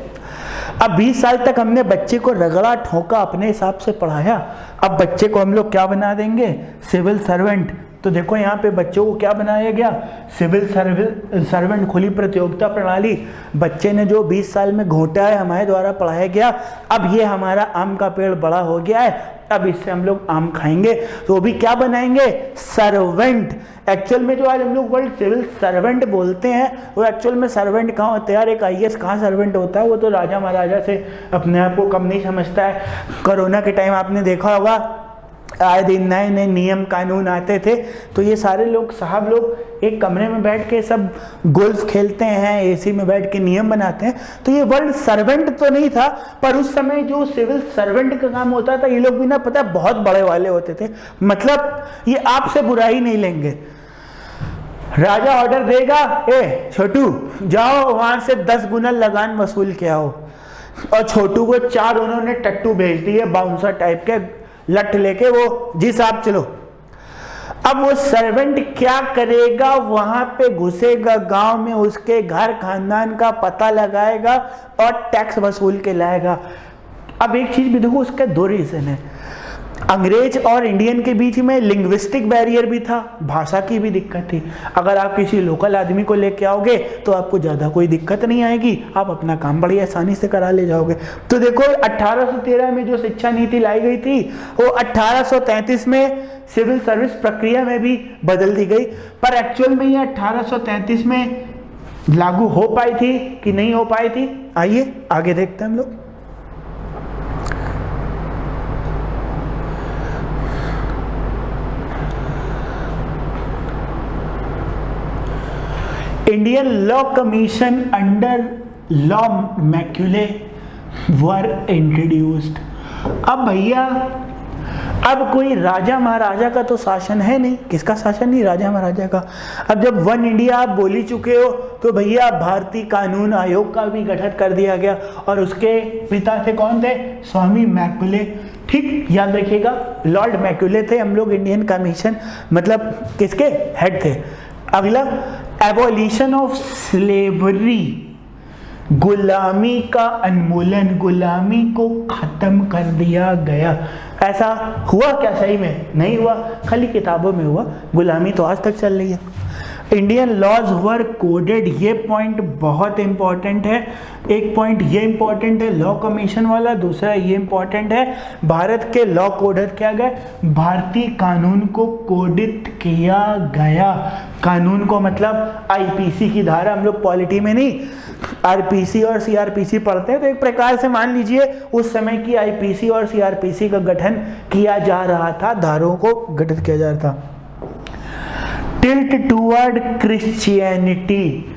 अब 20 साल तक हमने बच्चे को रगड़ा ठोका, अपने हिसाब से पढ़ाया। अब बच्चे को हम लोग क्या बना देंगे? Civil servant. तो देखो यहाँ पे बच्चों को क्या बनाया गया? Civil servant. खुली प्रतियोगिता प्रणाली। बच्चे ने जो 20 साल में घोटा है हमारे द्वारा पढ़ाया गया, अब ये हमारा आम का पेड़ बड़ा हो गया है, अब इससे हम लोग आम खाएंगे। तो वो भी क्या बनाएंगे? सर्वेंट। एक्चुअल में जो आज हम लोग वर्ड सिविल सर्वेंट बोलते हैं, वो एक्चुअल में सर्वेंट कहाँ होते हैं यार? एक आईएएस कहाँ सर्वेंट होता है? वो तो राजा महाराजा से अपने आप को कम नहीं समझता है। कोरोना के टाइम आपने देखा होगा आए दिन नए नए नियम कानून आते थे, तो ये सारे लोग साहब लोग एक कमरे में बैठ के सब गोल्फ खेलते हैं, एसी में बैठ के नियम बनाते हैं। तो ये वर्ड सर्वेंट तो नहीं था, पर उस समय जो सिविल सर्वेंट का काम होता था, ये लोग भी ना पता बहुत बड़े वाले होते थे। मतलब ये आपसे बुराई नहीं लेंगे। राजा ऑर्डर देगा, ए छोटू जाओ वहां से 10 गुना लगान वसूल के आओ, और छोटू को 4 उन्होंने टट्टू भेज दिए बाउंसर टाइप के लट लेके, वो जी साहब चलो। अब वो सर्वेंट क्या करेगा? वहां पे घुसेगा गांव में, उसके घर खानदान का पता लगाएगा और टैक्स वसूल के लाएगा। अब एक चीज भी देखो, उसका 2 रीजन है। अंग्रेज और इंडियन के बीच में लिंग्विस्टिक बैरियर भी था, भाषा की भी दिक्कत थी। अगर आप किसी लोकल आदमी को लेके आओगे तो आपको ज़्यादा कोई दिक्कत नहीं आएगी, आप अपना काम बड़ी आसानी से करा ले जाओगे। तो देखो 1813 में जो शिक्षा नीति लाई गई थी, वो 1833 में सिविल सर्विस प्रक्रिया में भी बदल दी गई। पर एक्चुअल में ये 1833 में लागू हो पाई थी कि नहीं हो पाई थी? आइए आगे देखते हैं हम लोग। Indian law commission under law Macaulay were introduced. अब भैया अब कोई राजा महाराजा का तो शासन है नहीं। किसका शासन नहीं? राजा महाराजा का। अब जब वन इंडिया आप बोल ही चुके हो, तो भैया भारतीय कानून आयोग का भी गठन कर दिया गया, और उसके पिता थे कौन थे? स्वामी मैक्यूले। ठीक याद रखिएगा, लॉर्ड मैक्यूले थे हम लोग इंडियन कमीशन मतलब किसके हेड थे। अगला, एबॉलिशन ऑफ स्लेवरी, गुलामी का उन्मूलन, गुलामी को खत्म कर दिया गया। ऐसा हुआ क्या? सही में नहीं हुआ, खाली किताबों में हुआ। गुलामी तो आज तक चल रही है। इंडियन लॉज वर कोडेड, ये पॉइंट बहुत इंपॉर्टेंट है। एक पॉइंट ये इंपॉर्टेंट है लॉ कमीशन वाला, दूसरा ये इंपॉर्टेंट है भारत के लॉ कोडेड किया गया, भारतीय कानून को कोडित किया गया। कानून को मतलब आईपीसी की धारा, हम लोग पॉलिटी में नहीं आरपीसी और सीआरपीसी पढ़ते हैं, तो एक प्रकार से मान लीजिए उस समय की आईपीसी और सीआरपीसी का गठन किया जा रहा था, धाराओं को गठित किया जा रहा था। टिल्ट टुवर्ड क्रिश्चियनिटी,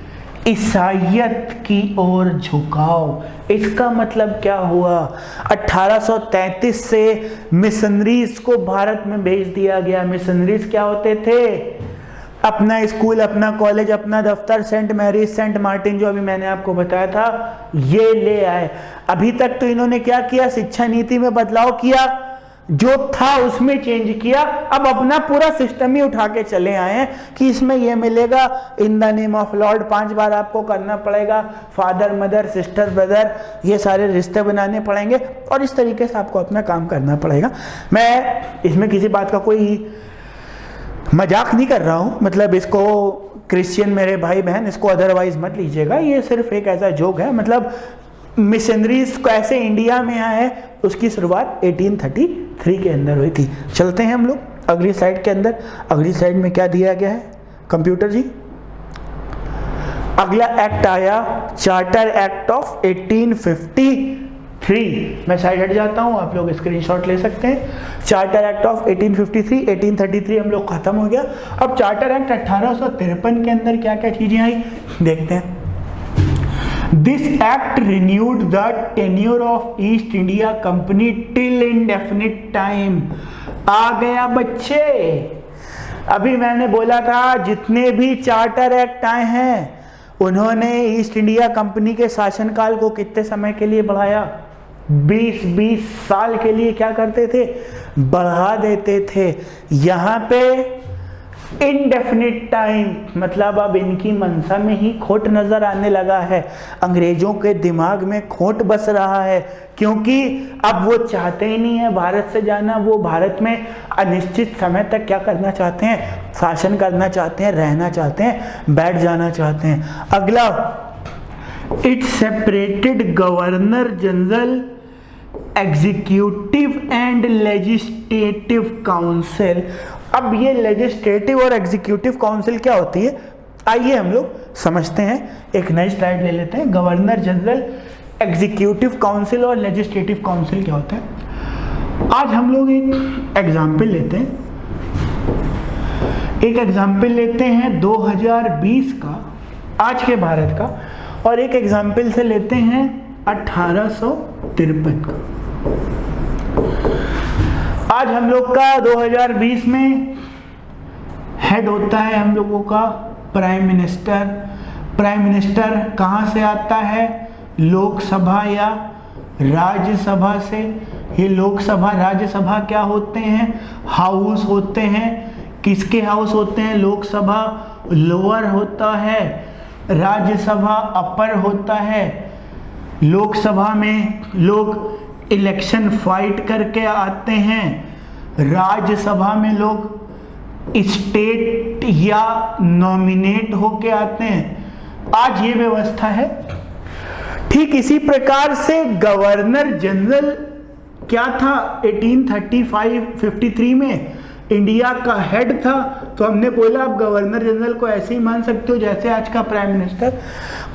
ईसाइयत की ओर झुकाव। इसका मतलब क्या हुआ? 1833 से मिशनरीज को भारत में भेज दिया गया। मिशनरीज क्या होते थे? अपना स्कूल, अपना कॉलेज, अपना दफ्तर, सेंट मैरीज, सेंट मार्टिन, जो अभी मैंने आपको बताया था, ये ले आए। अभी तक तो इन्होंने क्या किया? शिक्षा नीति में बदलाव किया, जो था उसमें चेंज किया। अब अपना पूरा सिस्टम ही उठा के चले आए हैं कि इसमें ये मिलेगा, in the name of Lord 5 बार आपको करना पड़ेगा, फादर मदर सिस्टर ब्रदर, ये सारे रिश्ते बनाने पड़ेंगे, और इस तरीके से आपको अपना काम करना पड़ेगा। मैं इसमें किसी बात का कोई मजाक नहीं कर रहा हूँ, मतलब इसको क्रिश्चियन मेरे भाई बहन इसको अदरवाइज मत लीजिएगा, ये सिर्फ एक ऐसा जोक है। मतलब मिशनरीज कैसे इंडिया में आए, उसकी शुरुआत 1833 के अंदर हुई थी। चलते हैं हम लोग अगली स्लाइड के अंदर। अगली स्लाइड में क्या दिया गया है कंप्यूटर जी? अगला एक्ट आया चार्टर एक्ट ऑफ 1853। मैं साइड हट जाता हूं, आप लोग स्क्रीनशॉट ले सकते हैं। चार्टर एक्ट ऑफ 1853, 1833 हम लोग खत्म हो गया। अब चार्टर एक्ट 1853 के अंदर क्या क्या चीजें आई देखते हैं। This act renewed the tenure of East India Company till indefinite time। आ गया बच्चे, अभी मैंने बोला था जितने भी चार्टर एक्ट आए हैं उन्होंने ईस्ट इंडिया कंपनी के शासनकाल को कितने समय के लिए बढ़ाया? 20-20 साल के लिए क्या करते थे? बढ़ा देते थे। यहाँ पे इनडेफिनिट टाइम, मतलब अब इनकी मंशा में ही खोट नजर आने लगा है, अंग्रेजों के दिमाग में खोट बस रहा है, क्योंकि अब वो चाहते ही नहीं है भारत से जाना। वो भारत में अनिश्चित समय तक क्या करना चाहते हैं? शासन करना चाहते हैं, रहना चाहते हैं, बैठ जाना चाहते हैं। अगला, it separated governor general, executive and legislative council. अब ये लेजिस्लेटिव और एग्जीक्यूटिव काउंसिल क्या होती है, आइए हम लोग समझते हैं। एक नई स्लाइड ले लेते हैं। गवर्नर जनरल, एग्जीक्यूटिव काउंसिल और लेजिस्लेटिव काउंसिल क्या होता है? आज हम लोग एक एग्जाम्पल लेते हैं। एक एग्जाम्पल लेते हैं 2020 का, आज के भारत का, और एक एग्जाम्पल से लेते हैं 1853 का। आज हम लोग का 2020 में हेड होता है हम लोगों का प्राइम मिनिस्टर। प्राइम मिनिस्टर कहाँ से आता है? लोकसभा या राज्यसभा से। ये लोकसभा राज्यसभा क्या होते हैं? हाउस होते हैं। किसके हाउस होते हैं? लोकसभा लोअर होता है, राज्यसभा अपर होता है। लोकसभा में लोग इलेक्शन फाइट करके आते हैं, राज्यसभा में लोग स्टेट या नॉमिनेट होके आते हैं। आज ये व्यवस्था है। ठीक इसी प्रकार से गवर्नर जनरल क्या था? 1835-53 में इंडिया का हेड था। तो हमने बोला आप गवर्नर जनरल को ऐसे ही मान सकते हो जैसे आज का प्राइम मिनिस्टर।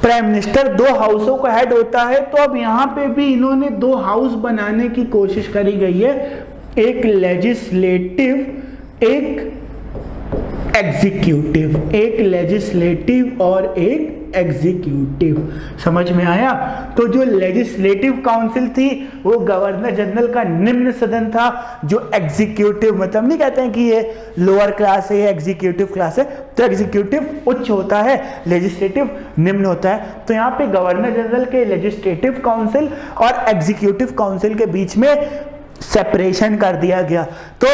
प्राइम मिनिस्टर 2 हाउसों का हेड होता है। तो अब यहाँ पे भी इन्होंने 2 हाउस बनाने की कोशिश करी गई है, एक लेजिस्लेटिव, एक एग्जीक्यूटिव। एक लेजिस्लेटिव और एक एग्जीक्यूटिव। समझ में आया? तो जो लेजिस्लेटिव काउंसिल थी वो गवर्नर जनरल का निम्न सदन था। जो एग्जीक्यूटिव, मतलब नहीं कहते हैं कि ये लोअर क्लास है, ये एग्जीक्यूटिव क्लास है, तो एग्जीक्यूटिव उच्च होता है, लेजिस्लेटिव निम्न होता है। तो यहाँ पे गवर्नर जनरल के लेजिस्लेटिव काउंसिल और एग्जीक्यूटिव काउंसिल के बीच में सेपरेशन कर दिया गया। तो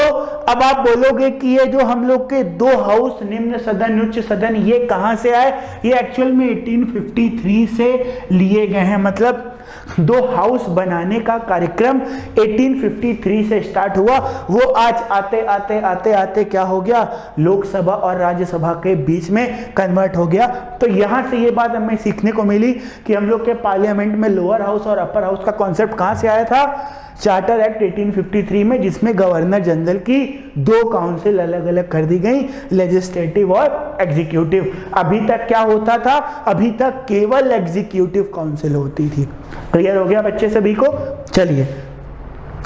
अब आप बोलोगे कि ये जो हम लोग के 2 हाउस, निम्न सदन, उच्च सदन, ये कहां से आए? ये एक्चुअल में 1853 से लिए गए हैं। मतलब 2 हाउस बनाने का कार्यक्रम 1853 से स्टार्ट हुआ। वो आज आते आते आते आते क्या हो गया? लोकसभा और राज्यसभा के बीच में कन्वर्ट हो गया। तो यहां से ये बात हमें सीखने को मिली कि हम लोग के पार्लियामेंट में लोअर हाउस और अपर हाउस का कॉन्सेप्ट कहां से आया था? चार्टर एक्ट 1853 में, जिसमें गवर्नर जनरल की 2 काउंसिल अलग अलग कर दी गई, लेजिस्लेटिव और एग्जीक्यूटिव। अभी तक क्या होता था? अभी तक केवल एग्जीक्यूटिव काउंसिल होती थी। क्लियर हो गया बच्चे सभी को? चलिए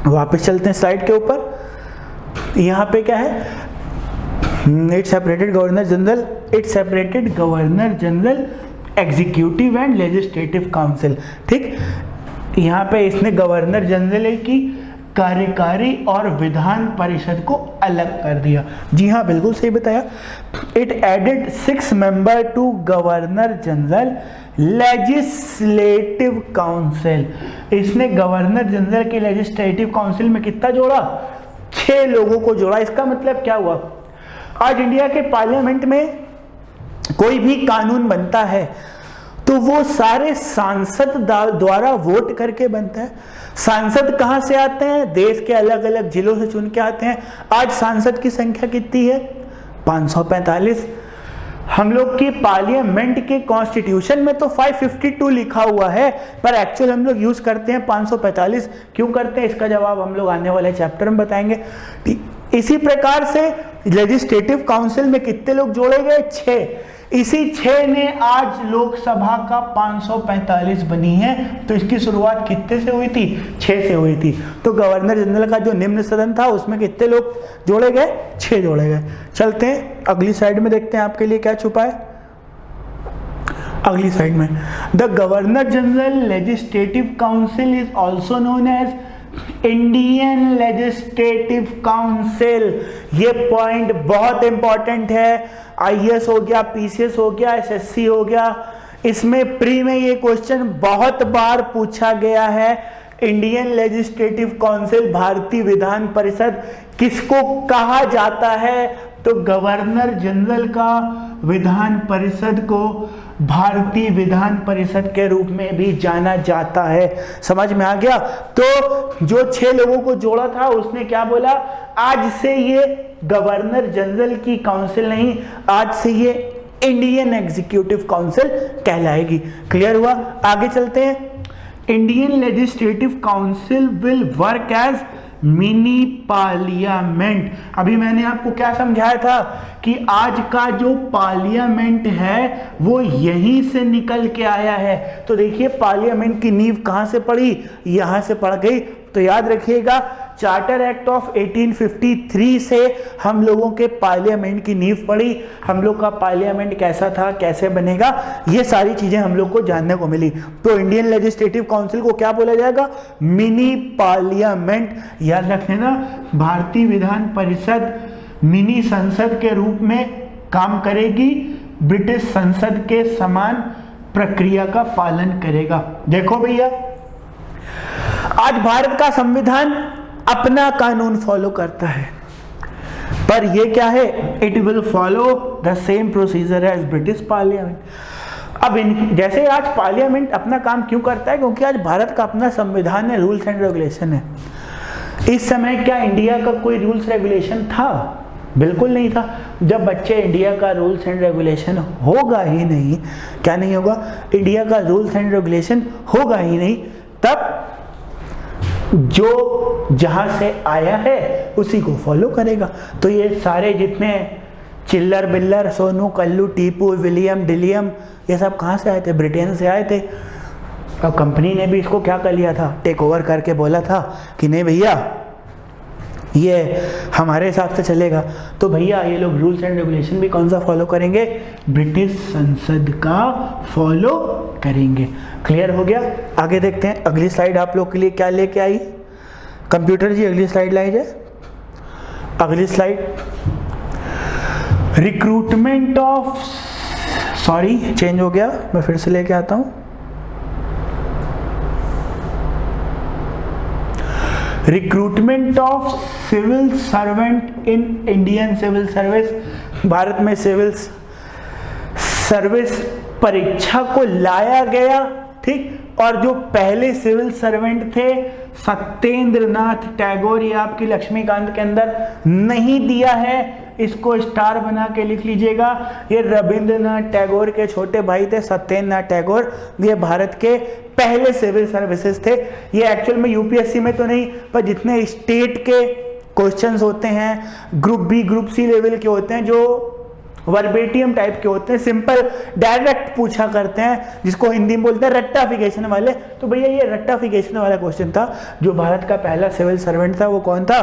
वापस चलते हैं स्लाइड के ऊपर। यहाँ पे क्या है? It separated governor general, it separated governor general, executive and legislative council. ठीक, यहाँ पे इसने गवर्नर जनरल की कार्यकारी और विधान परिषद को अलग कर दिया। जी हाँ, बिल्कुल सही बताया। It added 6 member to governor general legislative council. इसने गवर्नर जनरल के लेजिस्लेटिव काउंसिल में कितना जोड़ा? 6 लोगों को जोड़ा। इसका मतलब क्या हुआ? आज इंडिया के पार्लियामेंट में कोई भी कानून बनता है तो वो सारे सांसद द्वारा वोट करके बनता है। सांसद कहां से आते हैं? देश के अलग अलग जिलों से चुन के आते हैं। आज सांसद की संख्या कितनी है? 545। हम लोग की पार्लियामेंट के कॉन्स्टिट्यूशन में तो 552 लिखा हुआ है, पर एक्चुअल हम लोग यूज करते हैं 545। क्यों करते हैं? इसका जवाब हम लोग आने वाले चैप्टर में बताएंगे। इसी प्रकार से लेजिस्लेटिव काउंसिल में कितने लोग जोड़े गए? 6। इसी 6 ने आज लोकसभा का 545 बनी है। तो इसकी शुरुआत कितने से हुई थी? 6 से हुई थी। तो गवर्नर जनरल का जो निम्न सदन था उसमें कितने लोग जोड़े गए? 6 जोड़े गए। चलते हैं अगली साइड में, देखते हैं आपके लिए क्या छुपा है अगली साइड में। The governor general legislative council is also known as Indian legislative council, ये पॉइंट बहुत इंपॉर्टेंट है। आईएएस हो गया, पीसीएस हो गया, एसएससी हो गया, इसमें प्री में ये क्वेश्चन बहुत बार पूछा गया है। इंडियन लेजिस्लेटिव काउंसिल, भारतीय विधान परिषद किसको कहा जाता है? तो गवर्नर जनरल का विधान परिषद को भारतीय विधान परिषद के रूप में भी जाना जाता है। समझ में आ गया? तो जो 6 लोगों को जोड़ा था उसने क्या बोला, आज से ये गवर्नर जनरल की काउंसिल नहीं, आज से ये इंडियन एग्जीक्यूटिव काउंसिल कहलाएगी। क्लियर हुआ? आगे चलते हैं। Indian legislative council will work as mini parliament. अभी मैंने आपको क्या समझाया था कि आज का जो पार्लियामेंट है वो यहीं से निकल के आया है। तो देखिए पार्लियामेंट की नींव कहां से पड़ी? यहां से पड़ गई। तो याद रखिएगा, चार्टर एक्ट ऑफ 1853 से हम लोगों के पार्लियामेंट की नींव पड़ी। हम लोग का पार्लियामेंट कैसा था, कैसे बनेगा, ये सारी चीजें हम लोग को जानने को मिली। तो इंडियन लेजिस्लेटिव काउंसिल को क्या बोला जाएगा? Mini parliament. याद रखना, भारतीय विधान परिषद मिनी संसद के रूप में काम करेगी, ब्रिटिश संसद के समान प्रक्रिया का पालन करेगा। देखो भैया, आज भारत का संविधान अपना कानून फॉलो करता है, पर ये क्या है? It will follow the same procedure as British parliament. अब जैसे आज पार्लियामेंट अपना काम क्यों करता है? क्योंकि आज भारत का अपना संविधान है, रूल्स एंड रेगुलेशन है। इस समय क्या इंडिया का कोई रूल्स रेगुलेशन था? बिल्कुल नहीं था। जब बच्चे इंडिया का रूल्स एंड रेगुलेशन होगा ही नहीं, क्या नहीं होगा? इंडिया का रूल्स एंड रेगुलेशन होगा ही नहीं, तब जो जहां से आया है उसी को फॉलो करेगा। तो ये सारे जितने चिल्लर बिल्लर, सोनू, कल्लू, टीपू, विलियम, डिलियम, ये सब कहां से आए थे? ब्रिटेन से आए थे। और कंपनी ने भी इसको क्या कर लिया था? टेक ओवर करके बोला था कि नहीं भैया ये हमारे हिसाब से चलेगा। तो भैया ये लोग रूल्स एंड रेगुलेशन भी कौन सा फॉलो करेंगे? ब्रिटिश संसद का फॉलो करेंगे। क्लियर हो गया? आगे देखते हैं। अगली स्लाइड आप लोग के लिए क्या लेके आई कंप्यूटर जी? अगली स्लाइड लाई जाए। अगली slide, recruitment of, sorry change हो गया, मैं फिर से लेके आता हूं। Recruitment of civil servant in Indian civil service. Bharat में सिविल सर्विस परीक्षा को लाया गया, ठीक। और जो पहले सिविल सर्वेंट थे सत्येंद्रनाथ टैगोर, ये आपकी लक्ष्मीकांत के अंदर नहीं दिया है, इसको स्टार बना के लिख लीजिएगा। ये रविंद्रनाथ टैगोर के छोटे भाई थे सत्येंद्रनाथ टैगोर, ये भारत के पहले सिविल सर्विसेज थे। ये एक्चुअल में यूपीएससी में तो नहीं, पर जितने स्टेट के क्वेश्चंस होते हैं, group B group C level के होते हैं, जो वर्बेटियम टाइप के होते हैं, सिंपल डायरेक्ट पूछा करते हैं, जिसको हिंदी में बोलते हैं रट्टाफिकेशन वाले। तो भैया ये रट्टाफिकेशन वाला क्वेश्चन था। जो भारत का पहला सिविल सर्वेंट था वो कौन था?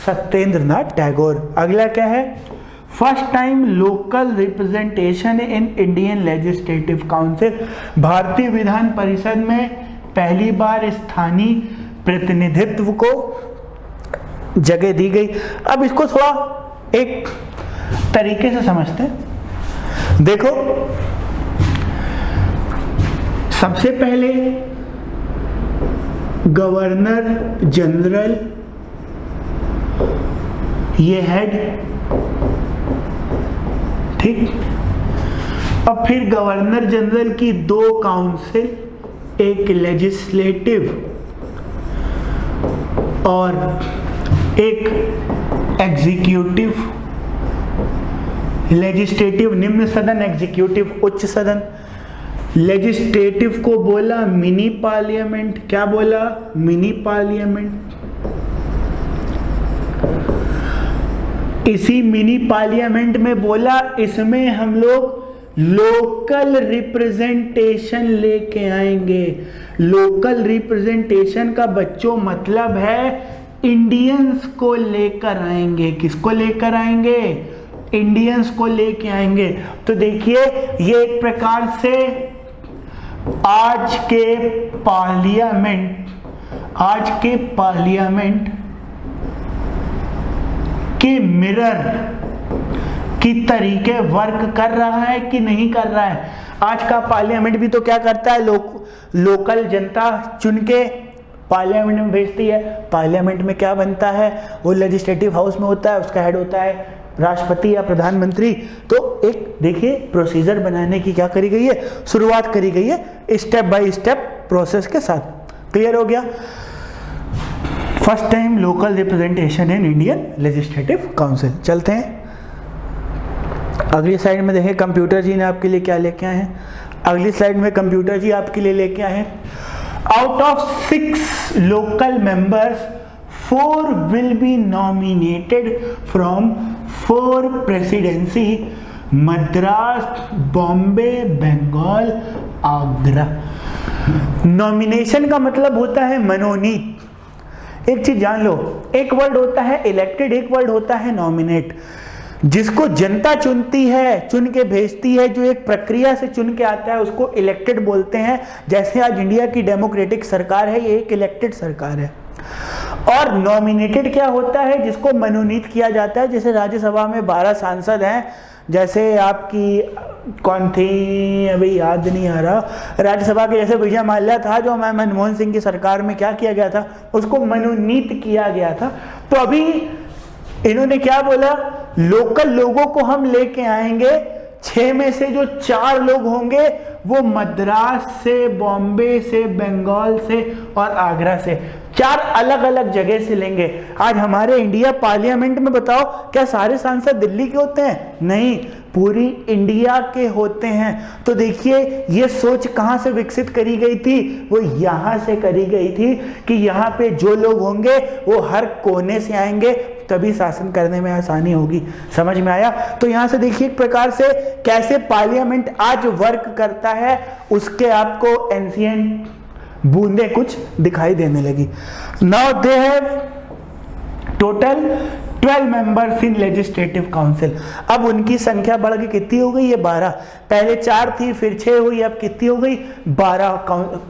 सत्येंद्रनाथ टैगोर। अगला क्या है? First time local representation in Indian legislative council. भारतीय विधान परिषद में पहली बार स्थानीय प्रतिनिधित्व को जगह दी गई। अब इसको थोड़ा एक तरीके से समझते हैं। देखो, सबसे पहले गवर्नर जनरल ये हेड, ठीक। अब फिर गवर्नर जनरल की 2 काउंसिल, एक लेजिस्लेटिव और एक एग्जीक्यूटिव। लेजिस्लेटिव निम्न सदन, एग्जीक्यूटिव उच्च सदन। लेजिस्लेटिव को बोला मिनी पार्लियामेंट। क्या बोला? Mini parliament. इसी मिनी पार्लियामेंट में बोला इसमें हम लोग लोकल रिप्रेजेंटेशन लेके आएंगे। लोकल रिप्रेजेंटेशन का बच्चों मतलब है इंडियंस को लेकर आएंगे। किसको लेकर आएंगे? इंडियंस को लेके आएंगे। तो देखिए ये एक प्रकार से आज के आज के पार्लियामेंट के मिरर की तरीके वर्क कर रहा है कि नहीं कर रहा है। आज का पार्लियामेंट भी तो क्या करता है, लोकल जनता चुन के पार्लियामेंट में भेजती है। पार्लियामेंट में क्या बनता है, वो लेजिस्लेटिव हाउस में होता है, उसका हेड होता है राष्ट्रपति या प्रधानमंत्री। तो एक देखिए प्रोसीजर बनाने की क्या करी गई है, शुरुआत करी गई है स्टेप बाय स्टेप प्रोसेस के साथ। क्लियर हो गया। First time local representation in Indian legislative council. चलते हैं अगली स्लाइड में। देखें कंप्यूटर जी ने आपके लिए क्या लेके आए हैं। अगली स्लाइड में कंप्यूटर जी आपके लिए लेके आए हैं, out of 6 local members 4 will be nominated from 4 presidency, Madras, Bombay, Bengal, Agra. Nomination का मतलब होता है मनोनीत। एक चीज जान लो, एक वर्ड होता है इलेक्टेड, एक वर्ड होता है नॉमिनेट। जिसको जनता चुनती है, चुन के भेजती है, जो एक प्रक्रिया से चुन के आता है, उसको इलेक्टेड बोलते हैं। जैसे आज इंडिया की डेमोक्रेटिक सरकार है, ये एक इलेक्टेड सरकार है। और नॉमिनेटेड क्या होता है, जिसको मनोनीत किया जाता है। जैसे राज्यसभा में 12 सांसद हैं, जैसे आपकी कौन थी अभी याद नहीं आ रहा, राज्यसभा के जैसे विजय माल्या था, जो मनमोहन सिंह की सरकार में क्या किया गया था, उसको मनोनीत किया गया था। तो अभी इन्होंने क्या बोला, लोकल लोगों को हम लेके आएंगे, 6 में से जो 4 लोग होंगे वो मद्रास से, बॉम्बे से, बंगाल से और आगरा से, 4 अलग अलग जगह से लेंगे। आज हमारे इंडिया पार्लियामेंट में बताओ, क्या सारे सांसद दिल्ली के होते हैं? नहीं, पूरी इंडिया के होते हैं। तो देखिए ये सोच कहां से विकसित करी गई थी, वो यहां से करी गई थी कि यहां पे जो लोग होंगे वो हर कोने से आएंगे, तभी शासन करने में आसानी होगी। समझ में आया? तो यहां से देखिए एक प्रकार से कैसे पार्लियामेंट आज वर्क करता है, उसके आपको एंशिएंट बूंदे कुछ दिखाई देने लगी। Now they have total 12 members in legislative council. अब उनकी संख्या बढ़ के कितनी हो गई है? 12। पहले 4 थी, फिर 6 हुई, अब कितनी हो गई? 12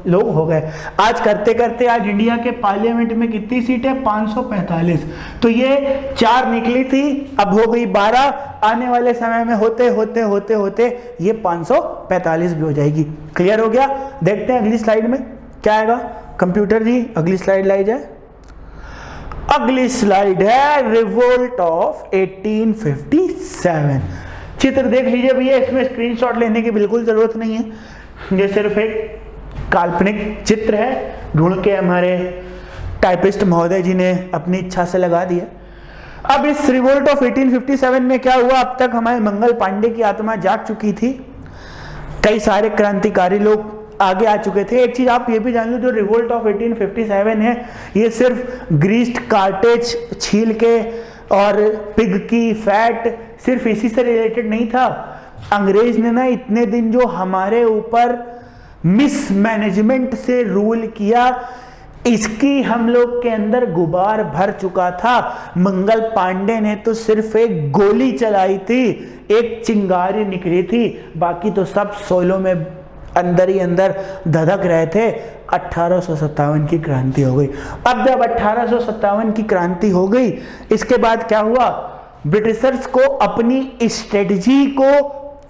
लोग हो गए। आज करते करते आज इंडिया के पार्लियामेंट में कितनी सीट है? 545। तो ये 4 निकली थी, अब हो गई 12। आने वाले समय में होते होते होते होते ये 545 भी हो जाएगी। क्लियर हो गया? देखते हैं अगली स्लाइड में क्या आएगा। कंप्यूटर जी अगली स्लाइड लाई जाए। अगली स्लाइड है रिवोल्ट ऑफ 1857। चित्र देख लीजिए भैया, इसमें स्क्रीनशॉट लेने की बिल्कुल जरूरत नहीं है, ये सिर्फ एक काल्पनिक चित्र है, ढूंढ के हमारे टाइपिस्ट महोदय जी ने अपनी इच्छा से लगा दिया। अब इस रिवोल्ट ऑफ 1857 में क्या हुआ, अब तक हमारे मंगल पांडे की आत्मा जाग चुकी थी, कई सारे क्रांतिकारी लोग आगे आ चुके थे। एक चीज आप ये भी जान लो, जो रिवोल्ट ऑफ 1857 है, ये सिर्फ ग्रीस्ड कार्टेज छील के और पिग की फैट सिर्फ इसी से रिलेटेड नहीं था। अंग्रेज ने ना इतने दिन जो हमारे ऊपर मिसमैनेजमेंट से रूल किया, इसकी हम लोग के अंदर गुबार भर चुका था। मंगल पांडे ने तो सिर्फ एक गोली चलाई थी, एक चिंगारी निकली थी, बाकी तो सब सोलों में अंदर ही अंदर धधक रहे थे। 1857 की क्रांति हो गई। अब जब 1857 की क्रांति हो गई, इसके बाद क्या हुआ, ब्रिटिशर्स को अपनी स्ट्रेटजी को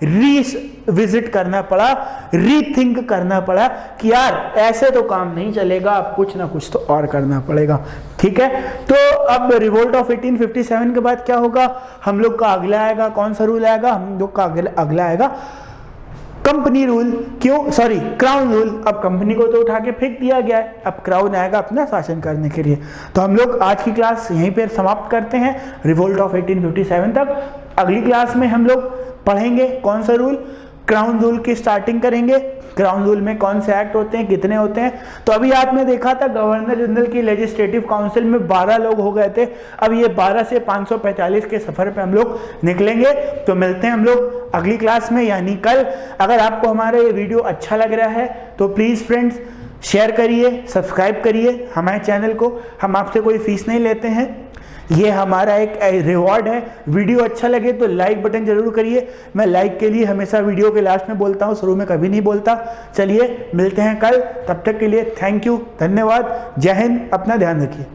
रीविजिट करना पड़ा, रीथिंक करना पड़ा कि यार ऐसे तो काम नहीं चलेगा, अब कुछ ना कुछ तो और करना पड़ेगा। ठीक है, तो अब रिवोल्ट ऑफ 1857 के बाद क्या होगा, हम लोग का अगला आएगा, कौन सा रूल आएगा, हम लोग का अगला आएगा कंपनी रूल। क्यों, सॉरी क्राउन रूल। अब कंपनी को तो उठा के फेंक दिया गया है, अब क्राउन आएगा अपना शासन करने के लिए। तो हम लोग आज की क्लास यहीं पर समाप्त करते हैं, रिवोल्ट ऑफ 1857 तक। अगली क्लास में हम लोग पढ़ेंगे कौन सा रूल, क्राउन रूल की स्टार्टिंग करेंगे, क्राउन रूल में कौन से एक्ट होते हैं, कितने होते हैं। तो अभी आपने देखा था गवर्नर जनरल की लेजिस्लेटिव काउंसिल में 12 लोग हो गए थे, अब ये 12 से 545 के सफर पे हम लोग निकलेंगे। तो मिलते हैं हम लोग अगली क्लास में, यानी कल। अगर आपको हमारा ये वीडियो अच्छा लग रहा है तो प्लीज फ्रेंड्स शेयर करिए, सब्सक्राइब करिए हमारे चैनल को। हम आपसे कोई फीस नहीं लेते हैं, ये हमारा एक रिवॉर्ड है। वीडियो अच्छा लगे तो लाइक बटन जरूर करिए। मैं लाइक के लिए हमेशा वीडियो के लास्ट में बोलता हूँ, शुरू में कभी नहीं बोलता। चलिए मिलते हैं कल, तब तक के लिए थैंक यू, धन्यवाद, जय हिंद, अपना ध्यान रखिए।